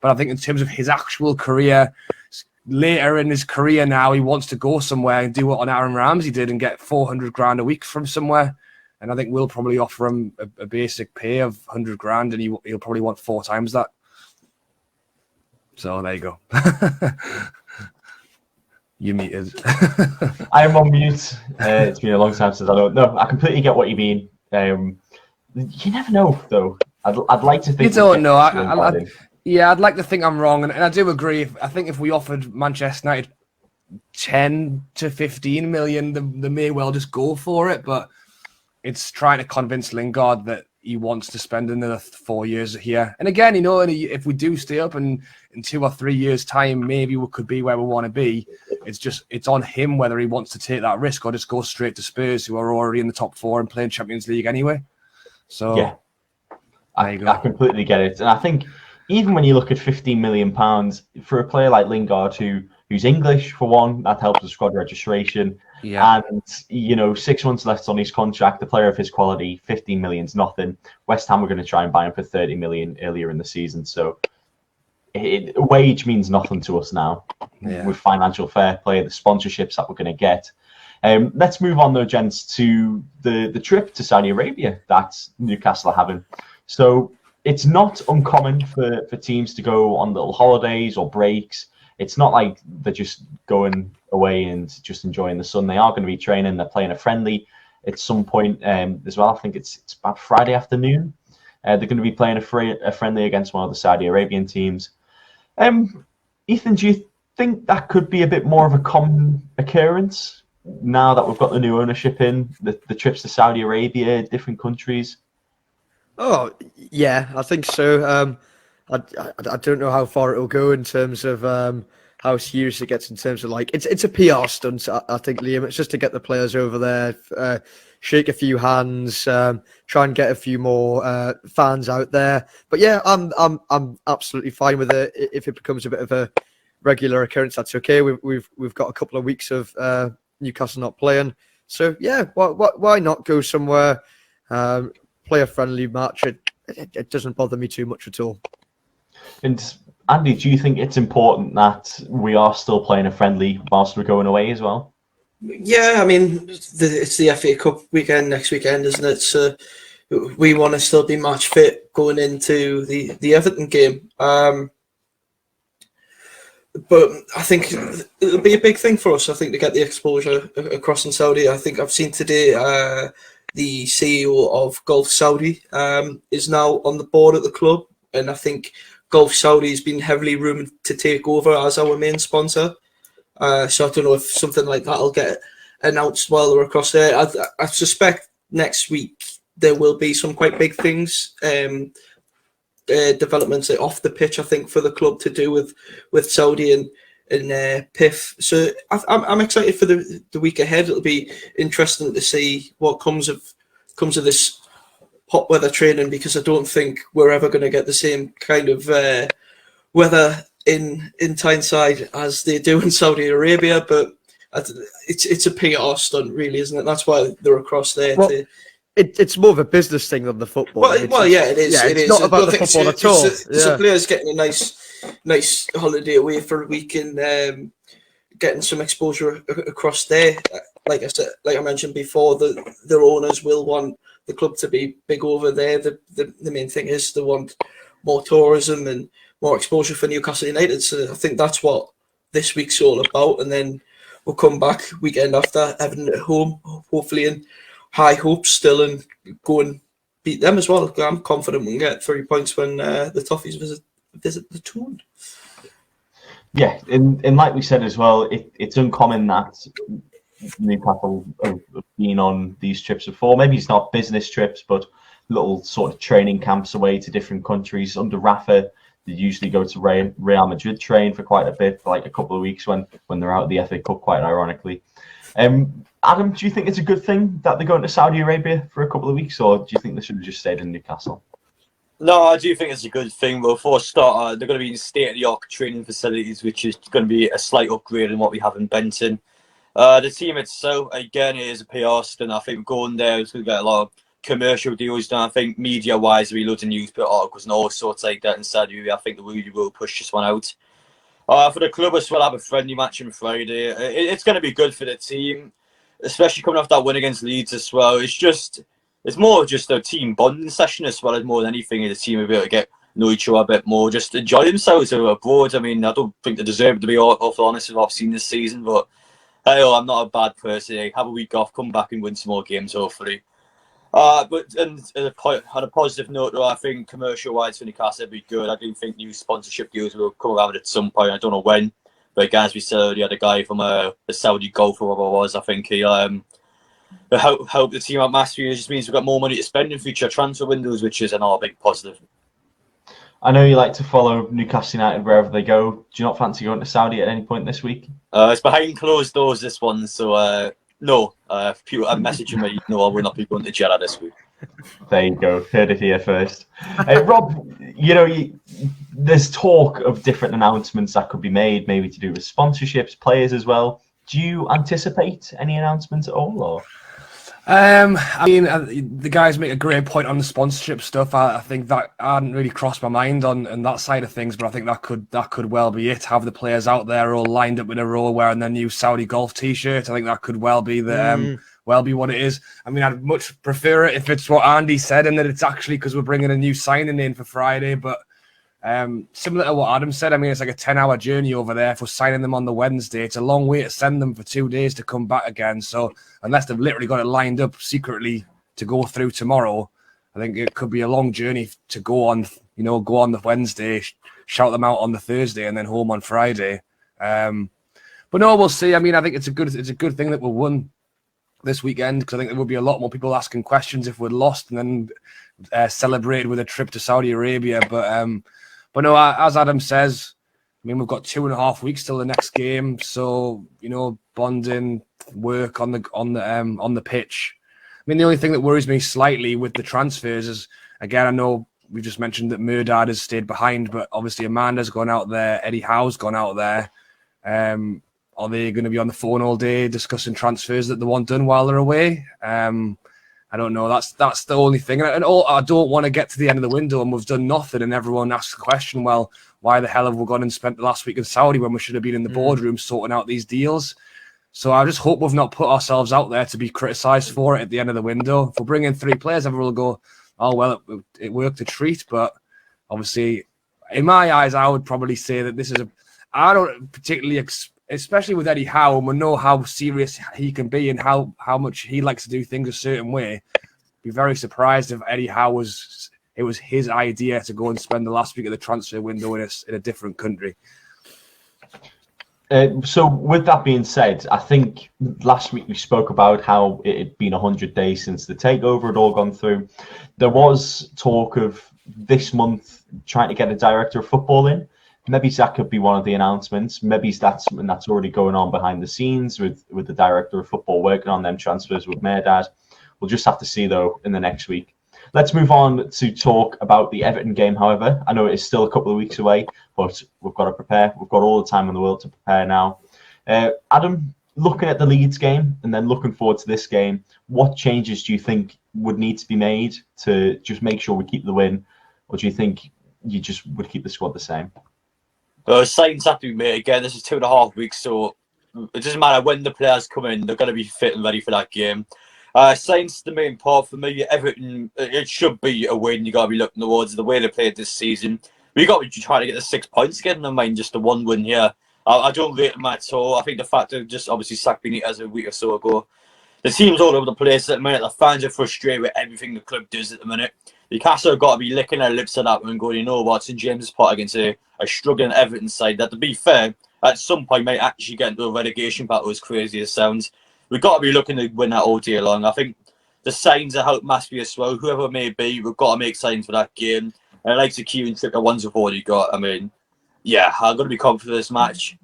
But I think in terms of his actual career, later in his career now, he wants to go somewhere and do what Aaron Ramsey did and get 400 grand a week from somewhere. And I think we'll probably offer him a basic pay of 100 grand, and he'll probably want 4 times that. So there you go. You muted. I am on mute. It's been a long time since I don't know. I completely get what you mean. You never know, though. I'd like to think. You don't know. I'd like to think I'm wrong, and I do agree. I think if we offered Manchester United 10 to 15 million, they may well just go for it. But it's trying to convince Lingard that he wants to spend another 4 years here. And again, if we do stay up and in 2 or 3 years' time, maybe we could be where we want to be. It's on him whether he wants to take that risk or just go straight to Spurs, who are already in the top 4 and playing Champions League anyway. So yeah, I completely get it. And I think even when you look at £15 million for a player like Lingard, who's English for one, that helps with squad registration. Yeah. And 6 months left on his contract. The player of his quality, 15 million's nothing. West Ham were going to try and buy him for 30 million earlier in the season. So wage means nothing to us now. Yeah. With financial fair play, the sponsorships that we're going to get. Let's move on though, gents, to the trip to Saudi Arabia that Newcastle are having. So it's not uncommon for teams to go on little holidays or breaks. It's not like they're just going away and just enjoying the sun. They are going to be training. They're playing a friendly at some point as well. I think it's about Friday afternoon. They're going to be playing a friendly against one of the Saudi Arabian teams. Ethan, do you think that could be a bit more of a common occurrence now that we've got the new ownership in, the trips to Saudi Arabia, different countries? Oh, yeah, I think so. I don't know how far it'll go in terms of how serious it gets in terms of it's a PR stunt. I think, Liam, it's just to get the players over there, shake a few hands, try and get a few more fans out there. But yeah, I'm absolutely fine with it. If it becomes a bit of a regular occurrence, that's okay. We've got a couple of weeks of Newcastle not playing, so yeah, why not go somewhere, play a friendly match? It doesn't bother me too much at all. And Andy, do you think it's important that we are still playing a friendly whilst we're going away as well? Yeah, I mean, it's the FA Cup weekend next weekend, isn't it? So we want to still be match fit going into the Everton game. But I think it'll be a big thing for us, I think, to get the exposure across in Saudi. I think I've seen today the CEO of Gulf Saudi is now on the board at the club. And I think Gulf Saudi has been heavily rumoured to take over as our main sponsor. So I don't know if something like that will get announced while we're across there. I suspect next week there will be some quite big things, developments off the pitch, I think, for the club to do with Saudi and PIF. So I'm excited for the week ahead. It'll be interesting to see what comes of this hot weather training, because I don't think we're ever going to get the same kind of weather in Tyneside as they do in Saudi Arabia. But it's a PR stunt, really, isn't it? That's why they're across there. Well, it's more of a business thing than the football. Well, yeah, it is. Yeah, it it's is. not about the football at all. The players getting a nice holiday away for a week and getting some exposure across there. Like I said, like I mentioned before, their owners will want the club to be big over there. The main thing is they want more tourism and more exposure for Newcastle United. So I think that's what this week's all about. And then we'll come back weekend after, Everton at home, hopefully in high hopes still, and go and beat them as well. I'm confident we can get 3 points when the Toffees visit the Tyne. Yeah, and like we said as well, it's uncommon that Newcastle have been on these trips before. Maybe it's not business trips, but little sort of training camps away to different countries. Under Rafa, they usually go to Real Madrid, train for quite a bit, for like a couple of weeks when they're out of the FA Cup, quite ironically. Adam, do you think it's a good thing that they're going to Saudi Arabia for a couple of weeks, or do you think they should have just stayed in Newcastle? No, I do think it's a good thing. But for a start, they're going to be in state-of-the-art training facilities, which is going to be a slight upgrade in what we have in Benton. The team itself, again, it is a PR stunt. I think going there is going to get a lot of commercial deals done. I think media-wise, there'll be loads of newspaper articles and all sorts like that in Saudi Arabia. I think they really will push this one out. For the club as well, I have a friendly match on Friday. It's going to be good for the team, especially coming off that win against Leeds as well. It's more just a team bonding session as well as more than anything. The team will be able to get know each other a bit more, just enjoy themselves abroad. I mean, I don't think they deserve it, to be awful honest with what I've seen this season, but hey, I'm not a bad person. Have a week off, come back and win some more games, hopefully. But on a positive note, though, I think commercial-wise for Newcastle will be good. I do think new sponsorship deals will come around at some point. I don't know when, but again, as we said earlier, the guy from the Saudi Gulf or whatever it was, I think he help the team out massively. It just means we've got more money to spend in future transfer windows, which is another big positive. I know you like to follow Newcastle United wherever they go. Do you not fancy going to Saudi at any point this week? It's behind closed doors, this one, so no. If people are messaging me, no, I will not be going to Jeddah this week. There you go. Heard it here first. Rob, there's talk of different announcements that could be made, maybe to do with sponsorships, players as well. Do you anticipate any announcements at all, or? I mean, the guys make a great point on the sponsorship stuff. I think that hadn't really crossed my mind on that side of things, but I think that could well be it. Have the players out there all lined up in a row wearing their new Saudi Golf T-shirt. I think that could well be be what it is. I mean, I'd much prefer it if it's what Andy said and that it's actually because we're bringing a new signing in for Friday, but. Similar to what Adam said, I mean, it's like a 10-hour journey over there. If we're signing them on the Wednesday, it's a long way to send them for 2 days to come back again. So unless they've literally got it lined up secretly to go through tomorrow, I think it could be a long journey to go on the Wednesday, shout them out on the Thursday, and then home on Friday. But no, we'll see. I mean, I think it's a good thing that we won this weekend, because I think there will be a lot more people asking questions if we'd lost and then celebrated with a trip to Saudi Arabia. But no, as Adam says, I mean, we've got 2.5 weeks till the next game, so bonding, work on the pitch. I mean, the only thing that worries me slightly with the transfers is, again, I know we just mentioned that Murdad has stayed behind, but obviously Amanda's gone out there, Eddie Howe's gone out there. Are they going to be on the phone all day discussing transfers that they want done while they're away? I don't know. That's the only thing. And I don't want to get to the end of the window and we've done nothing and everyone asks the question, well, why the hell have we gone and spent the last week in Saudi when we should have been in the boardroom sorting out these deals? So I just hope we've not put ourselves out there to be criticised for it at the end of the window. If we bring in 3 players, everyone will go, oh, well, it worked a treat. But obviously, in my eyes, I would probably say that this is I don't particularly especially with Eddie Howe, and we know how serious he can be and how much he likes to do things a certain way. Be very surprised if Eddie Howe was his idea to go and spend the last week of the transfer window in a different country. So with that being said, I think last week we spoke about how it had been 100 days since the takeover had all gone through. There was talk of this month trying to get a director of football in. Maybe that could be one of the announcements. Maybe that's something that's already going on behind the scenes with the director of football working on them transfers with Murdad. We'll just have to see, though, in the next week. Let's move on to talk about the Everton game, however. I know it is still a couple of weeks away, but we've got to prepare. We've got all the time in the world to prepare now. Adam, looking at the Leeds game and then looking forward to this game, what changes do you think would need to be made to just make sure we keep the win? Or do you think you just would keep the squad the same? Signings have to be made. Again, this is 2.5 weeks, so it doesn't matter when the players come in, they're going to be fit and ready for that game. Signings the main part for me. Everton, it should be a win. You got to be looking towards the way they played this season. We got to be trying to get the 6 points again. I mind just the one win here. I don't rate them at all. I think the fact that just obviously sacked Benitez a week or so ago, the team's all over the place at the minute. The fans are frustrated with everything the club does at the minute. Newcastle have got to be licking their lips at that one and going, you know what, St James's Park against a struggling Everton side that, to be fair, at some point might actually get into a relegation battle, as crazy as it sounds. We've got to be looking to win that all day long. I think the signs have helped massively as well. Whoever it may be, we've got to make signs for that game. And I like to keep and trick the ones we've already got. I mean, yeah, I'm going to be confident for this match.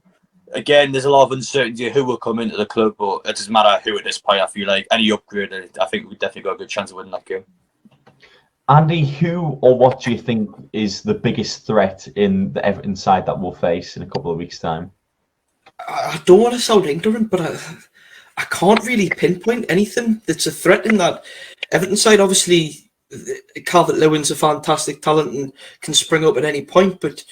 Again, there's a lot of uncertainty of who will come into the club, but it doesn't matter who at this point. I feel like any upgrade, I think we've definitely got a good chance of winning that game. Andy, who or what do you think is the biggest threat in the Everton side that we'll face in a couple of weeks' time? I don't want to sound ignorant, but I can't really pinpoint anything that's a threat in that Everton side. Obviously, Calvert-Lewin's a fantastic talent and can spring up at any point, but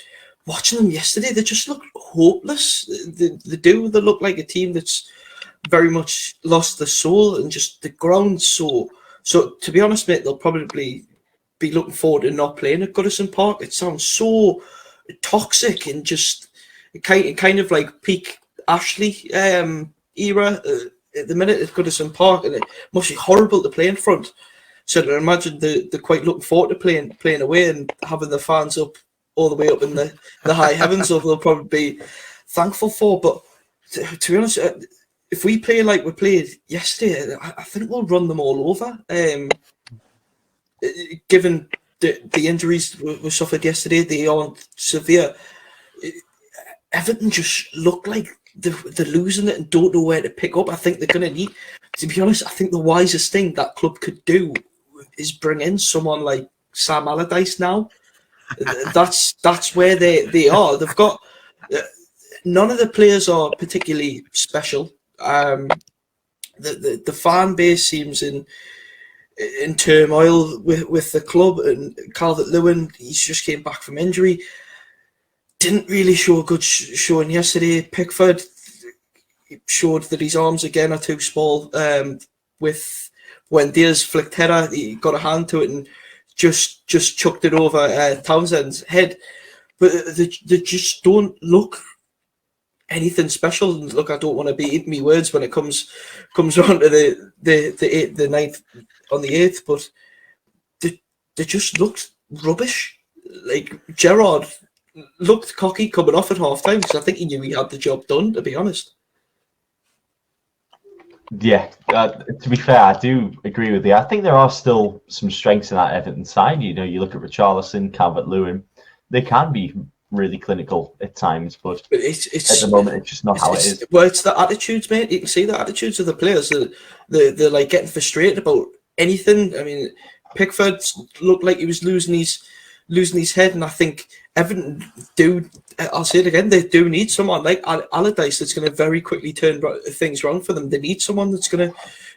watching them yesterday, they just look hopeless. They do. They look like a team that's very much lost their soul, and just the ground so to be honest, mate, they'll probably be looking forward to not playing at Goodison Park. It sounds so toxic and just kind of like peak Ashley era at the minute at Goodison Park, and it must be horrible to play in front. So I imagine they're quite looking forward to playing away and having the fans up all the way up in the high heavens. So they'll probably be thankful for. But to be honest, if we play like we played yesterday, I think we'll run them all over. Given the injuries we suffered yesterday, they aren't severe. Everton just look like they're losing it and don't know where to pick up. I think they're going to need, to be honest, I think the wisest thing that club could do is bring in someone like Sam Allardyce now. That's where they are. They've got none of the players are particularly special. The fan base seems in turmoil with the club, and Calvert-Lewin, he's just came back from injury. Didn't really show a good showing yesterday. Pickford showed that his arms again are too small. With when Diaz flicked header, he got a hand to it and just chucked it over Townsend's head. But they just don't look anything special. And look, I don't want to be eating me words when it comes around to the ninth on the 8th, but they just looked rubbish. Like Gerrard looked cocky coming off at half time because I think he knew he had the job done, to be honest. Yeah, to be fair, I do agree with you. I think there are still some strengths in that Everton side. You know, you look at Richarlison, Calvert-Lewin, they can be really clinical at times, but it's at the moment it's just not how it is. Well, it's the attitudes, mate. You can see the attitudes of the players. They're like getting frustrated about anything. I mean, Pickford looked like he was losing his head, and I think Everton do. I'll say it again. They do need someone like Allardyce that's going to very quickly turn things around for them. They need someone that's going to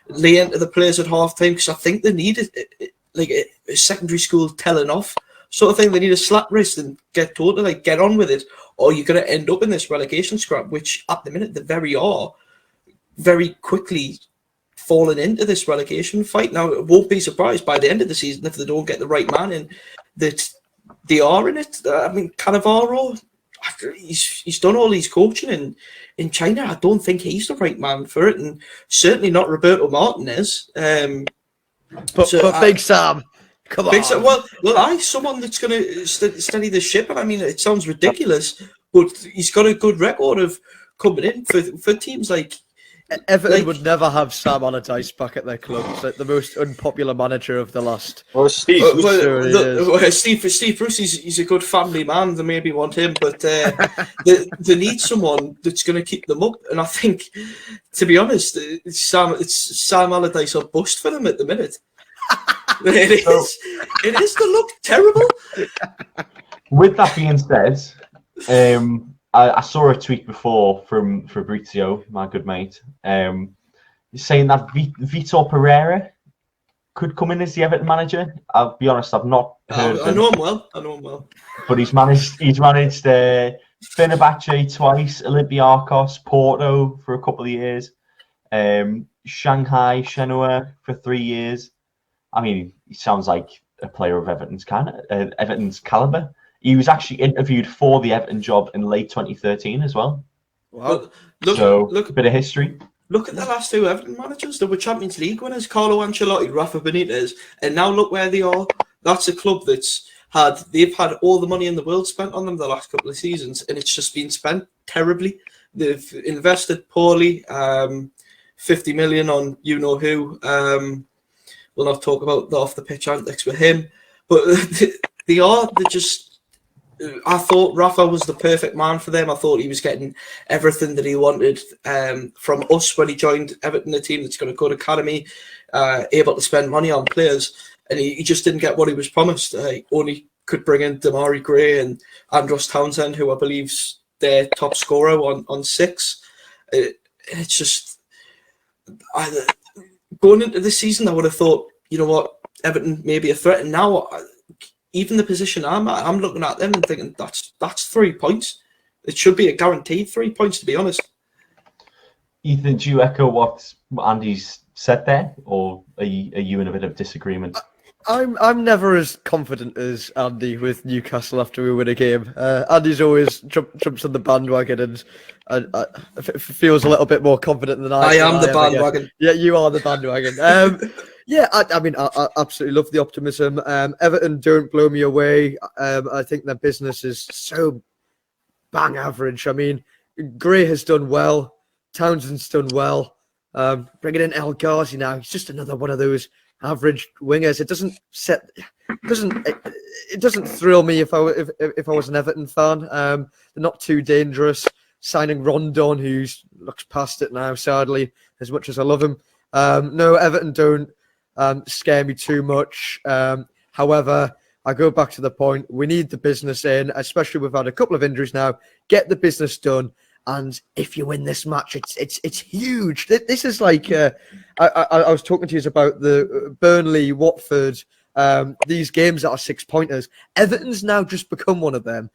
lay into the players at half time, because I think they need it like a secondary school telling off sort of thing. They need a slap wrist and get told to like get on with it, or you're going to end up in this relegation scrap, which at the minute they very quickly falling into this relegation fight. Now, it won't be surprised by the end of the season if they don't get the right man in that they are in it. I mean, Cannavaro, he's done all his coaching in China. I don't think he's the right man for it, and certainly not Roberto Martinez. But Big Sam, come on. Sam, well, someone that's going to steady the ship. And I mean, it sounds ridiculous, but he's got a good record of coming in for teams like Everton would never have Sam Allardyce back at their club. It's like the most unpopular manager of the last. Well, Steve Steve Bruce, he's a good family man. They maybe want him, but they need someone that's going to keep them up. And I think, to be honest, it's Sam Allardyce or bust for them at the minute. It is. It is. They look terrible. With that being said, I saw a tweet before from Fabrizio, my good mate, saying that Vitor Pereira could come in as the Everton manager. I'll be honest, I've not heard of I him. know him well. But he's managed Fenerbahce twice, Olympiacos, Porto for a couple of years, Shanghai Shenhua for 3 years. I mean, he sounds like a player of Everton's caliber. He was actually interviewed for the Everton job in late 2013 as well. Wow. Look, a bit of history. Look at the last two Everton managers. They were Champions League winners, Carlo Ancelotti, Rafa Benitez, and now look where they are. That's a club they've had all the money in the world spent on them the last couple of seasons, and it's just been spent terribly. They've invested poorly, 50 million on you know who. We'll not talk about the off the pitch antics with him, but they're just. I thought Rafa was the perfect man for them. I thought he was getting everything that he wanted from us when he joined Everton, a team that's got a good academy, able to spend money on players, and he just didn't get what he was promised. He only could bring in Damari Gray and Andros Townsend, who I believe's their top scorer on 6. It's just going into this season, I would have thought, you know what, Everton may be a threat, and now even the position I'm at, I'm looking at them and thinking that's 3 points. It should be a guaranteed 3 points, to be honest. Ethan, do you echo what Andy's said there, or are you in a bit of disagreement? I'm never as confident as Andy with Newcastle after we win a game. Andy's always jumps on the bandwagon and feels a little bit more confident than I am the bandwagon. Yeah, you are the bandwagon. Yeah, I mean, I absolutely love the optimism. Everton don't blow me away. I think their business is so bang average. I mean, Gray has done well. Townsend's done well. Bringing in El Ghazi now, he's just another one of those average wingers. It doesn't thrill me if I was an Everton fan. They're not too dangerous. Signing Rondon, who looks past it now, sadly, as much as I love him. No, Everton don't scare me too much. However, I go back to the point, we need the business in, especially we've had a couple of injuries now. Get the business done, and if you win this match, it's huge. This is like I was talking to you about the Burnley, Watford, these games that are 6-pointers. Everton's now just become one of them.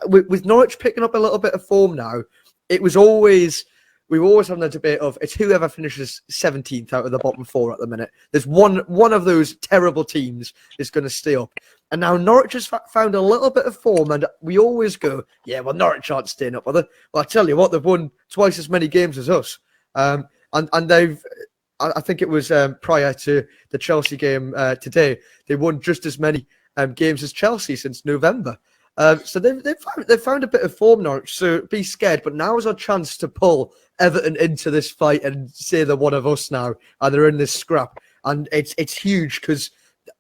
With Norwich picking up a little bit of form now, we've always had the debate of it's whoever finishes 17th out of the bottom 4 at the minute. There's one of those terrible teams is going to stay up. And now Norwich has found a little bit of form, and we always go, yeah, well, Norwich aren't staying up, are they? Well, I tell you what, they've won twice as many games as us. And they've, I think it was prior to the Chelsea game today, they won just as many games as Chelsea since November. So they've found a bit of form, Norwich. So be scared. But now is our chance to pull Everton into this fight and say they're one of us now, and they're in this scrap. And it's huge because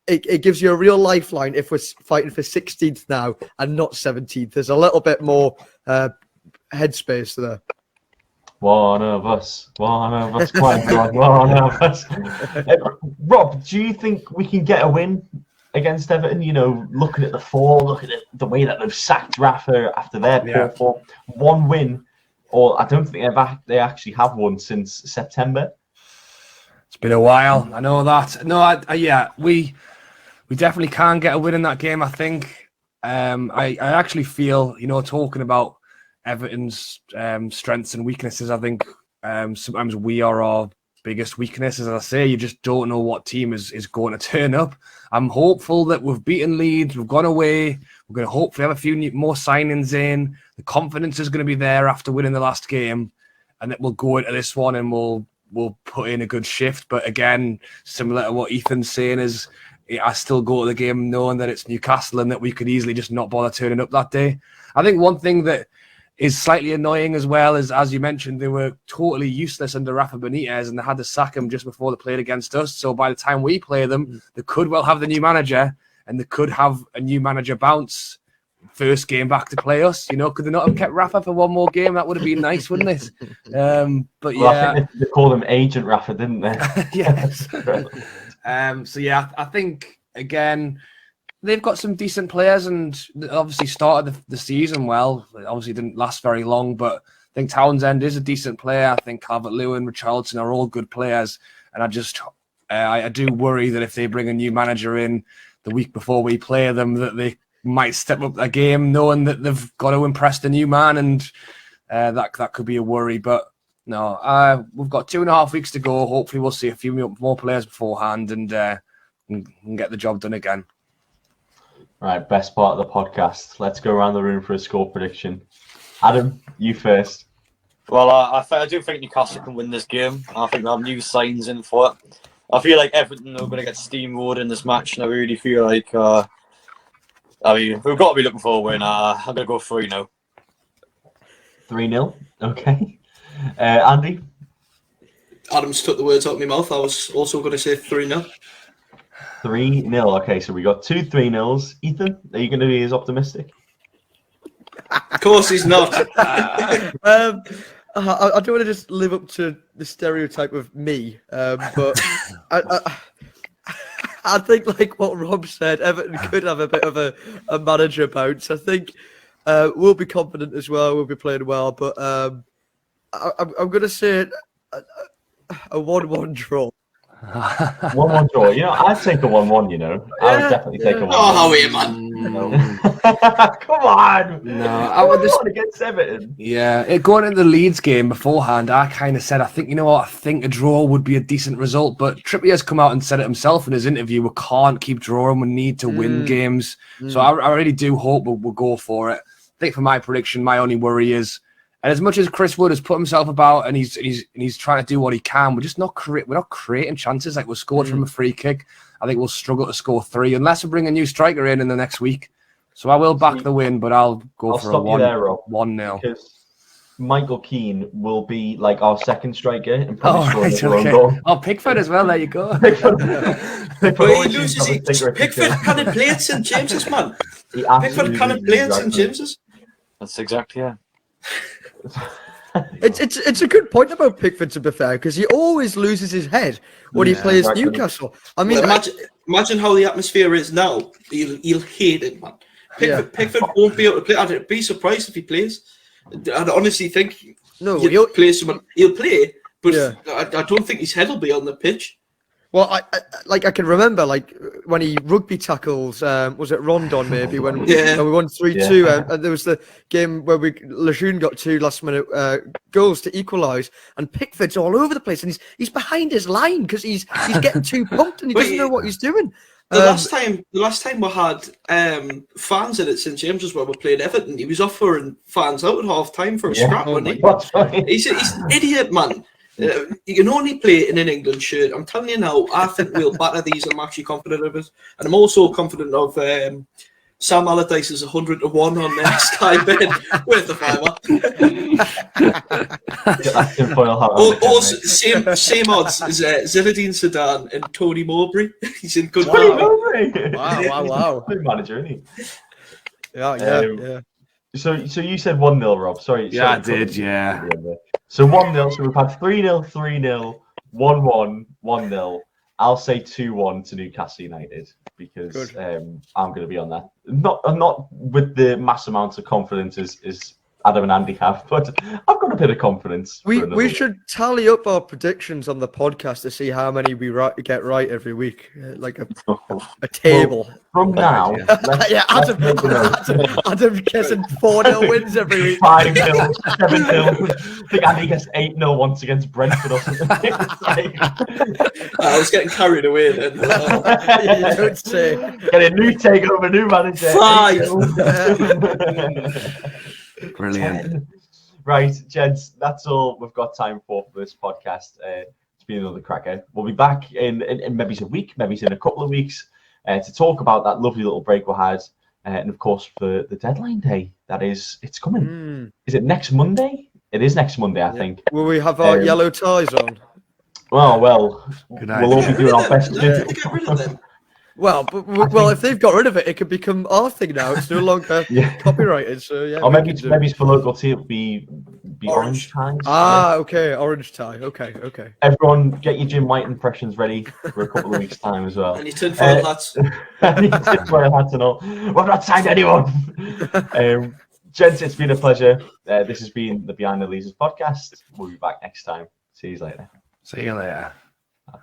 it gives you a real lifeline if we're fighting for 16th now and not 17th. There's a little bit more headspace there. One of us, quite right, one of us. Rob, do you think we can get a win against Everton? You know, looking at the form, looking at the way that they've sacked Rafa after their poor form. One win, or I don't think they actually have won since September. It's been a while. I know that. No, we definitely can get a win in that game. I think. I actually feel, talking about Everton's strengths and weaknesses, I think sometimes we are our biggest weakness. As I say, you just don't know what team is going to turn up. I'm hopeful that we've beaten Leeds, we've gone away, we're going to hopefully have a few more signings in. The confidence is going to be there after winning the last game, and that we'll go into this one and we'll put in a good shift. But again, similar to what Ethan's saying, is I still go to the game knowing that it's Newcastle and that we could easily just not bother turning up that day. I think one thing that is slightly annoying as well is, as you mentioned, they were totally useless under Rafa Benitez and they had to sack him just before they played against us. So by the time we play them, they could well have the new manager and they could have a new manager bounce first game back to play us. Could they not have kept Rafa for one more game? That would have been nice, wouldn't it? But well, I think they called him Agent Rafa, didn't they? Yes. So yeah, I think again they've got some decent players, and obviously started the season well. It obviously didn't last very long, but I think Townsend is a decent player. I think Calvert-Lewin, Richarlison are all good players, and I do worry that if they bring a new manager in the week before we play them, that they might step up their game, knowing that they've got to impress the new man, and that could be a worry. But no, we've got 2.5 weeks to go. Hopefully, we'll see a few more players beforehand and get the job done again. Right, best part of the podcast. Let's go around the room for a score prediction. Adam, you first. Well, I do think Newcastle can win this game. I think they have new signs in for it. I feel like Everton are going to get steamrolled in this match, and I really feel like we've got to be looking for a win. I'm going to go 3-0. 3-0. Okay. Andy? Adam's took the words out of my mouth. I was also going to say 3-0. 3-0. Okay, so we got 2 3-0s. Ethan, are you going to be as optimistic? Of course he's not. I don't want to just live up to the stereotype of me, but I think, like what Rob said, Everton could have a bit of a manager bounce. I think we'll be confident as well. We'll be playing well, but I'm going to say a 1-1 draw. 1-1 draw. I'd take a 1-1. I would definitely take a 1-1. Oh, how are you, man? Come on. No, I would just against Everton. Yeah, going into the Leeds game beforehand, I kind of said, I think a draw would be a decent result. But Trippier's come out and said it himself in his interview. We can't keep drawing. We need to win games. So I really do hope we'll go for it. I think for my prediction, my only worry is, and as much as Chris Wood has put himself about and he's trying to do what he can, we're just not creating chances. Like, we're scored from a free kick. I think we'll struggle to score 3 unless we bring a new striker in the next week. So I will back the win, but I'll go for a 1-0. Because Michael Keane will be like our second striker and probably score okay. goal. Oh, Pickford as well. There you go. Pickford can't play at St James's, man. Pickford can't play at St James's. That's exactly, yeah. It's a good point about Pickford, to be fair, because he always loses his head when he plays Newcastle. I mean, imagine how the atmosphere is now. He'll hate it, man. Pickford won't be able to play. I'd be surprised if he plays. I'd honestly think he'll play someone. He'll play, but I don't think his head will be on the pitch. Well, I can remember, like, when he rugby tackles, was it Rondon maybe, when we won 3-2, and there was the game where Lejeune got 2 last-minute goals to equalise, and Pickford's all over the place, and he's behind his line because he's getting too pumped and he doesn't know what he's doing. The last time we had fans in at St James's where we played Everton, he was offering fans out at half time for a scrap, wasn't he? He's an idiot, man. You can only play in an England shirt. I'm telling you now, I think we'll batter these. I'm actually confident of it. And I'm also confident of Sam Allardyce's 100-1 on Sky Bet with the fiver. Also, same odds as Zinedine Zidane and Tony Mowbray. He's in good form. Wow. Good manager, isn't he? Yeah. So you said 1-0, Rob. Sorry. Yeah, I did, yeah. So 1-0. So we've had 3-0, 3-0, 1-1, 1-0. I'll say 2-1 to Newcastle United because I'm going to be on that. Not with the mass amounts of confidence as Adam and Andy have, but I've got a bit of confidence. We should tally up our predictions on the podcast to see how many we get right every week, like a table. Well, from now, Adam guessing 4-0 wins every week. 5-0, 7-0. I think Andy gets 8-0 once against Brentford or something. I was getting carried away then. You don't say. Get a new takeover, new manager. 5. Brilliant. Right, gents, that's all we've got time for this podcast. It's been another cracker. We'll be back in maybe a week, maybe in a couple of weeks, to talk about that lovely little break we had, and of course for the deadline day. It's coming. Is it next Monday? It is next Monday, I think. Will we have our yellow ties on? Well, we'll all be doing our best. Get rid of them. Well, if they've got rid of it, it could become our thing now. It's no longer copyrighted. So yeah. Or maybe it's for local team. It'll be be orange ties. Ah, okay, orange tie. Okay, okay. Everyone, get your Jim White impressions ready for a couple of weeks' time as well. And your tinfoil hats. And your tinfoil hats and all. We've not signed anyone. Gents, it's been a pleasure. This has been the Behind the Leazes podcast. We'll be back next time. See you later. See you later. Bye.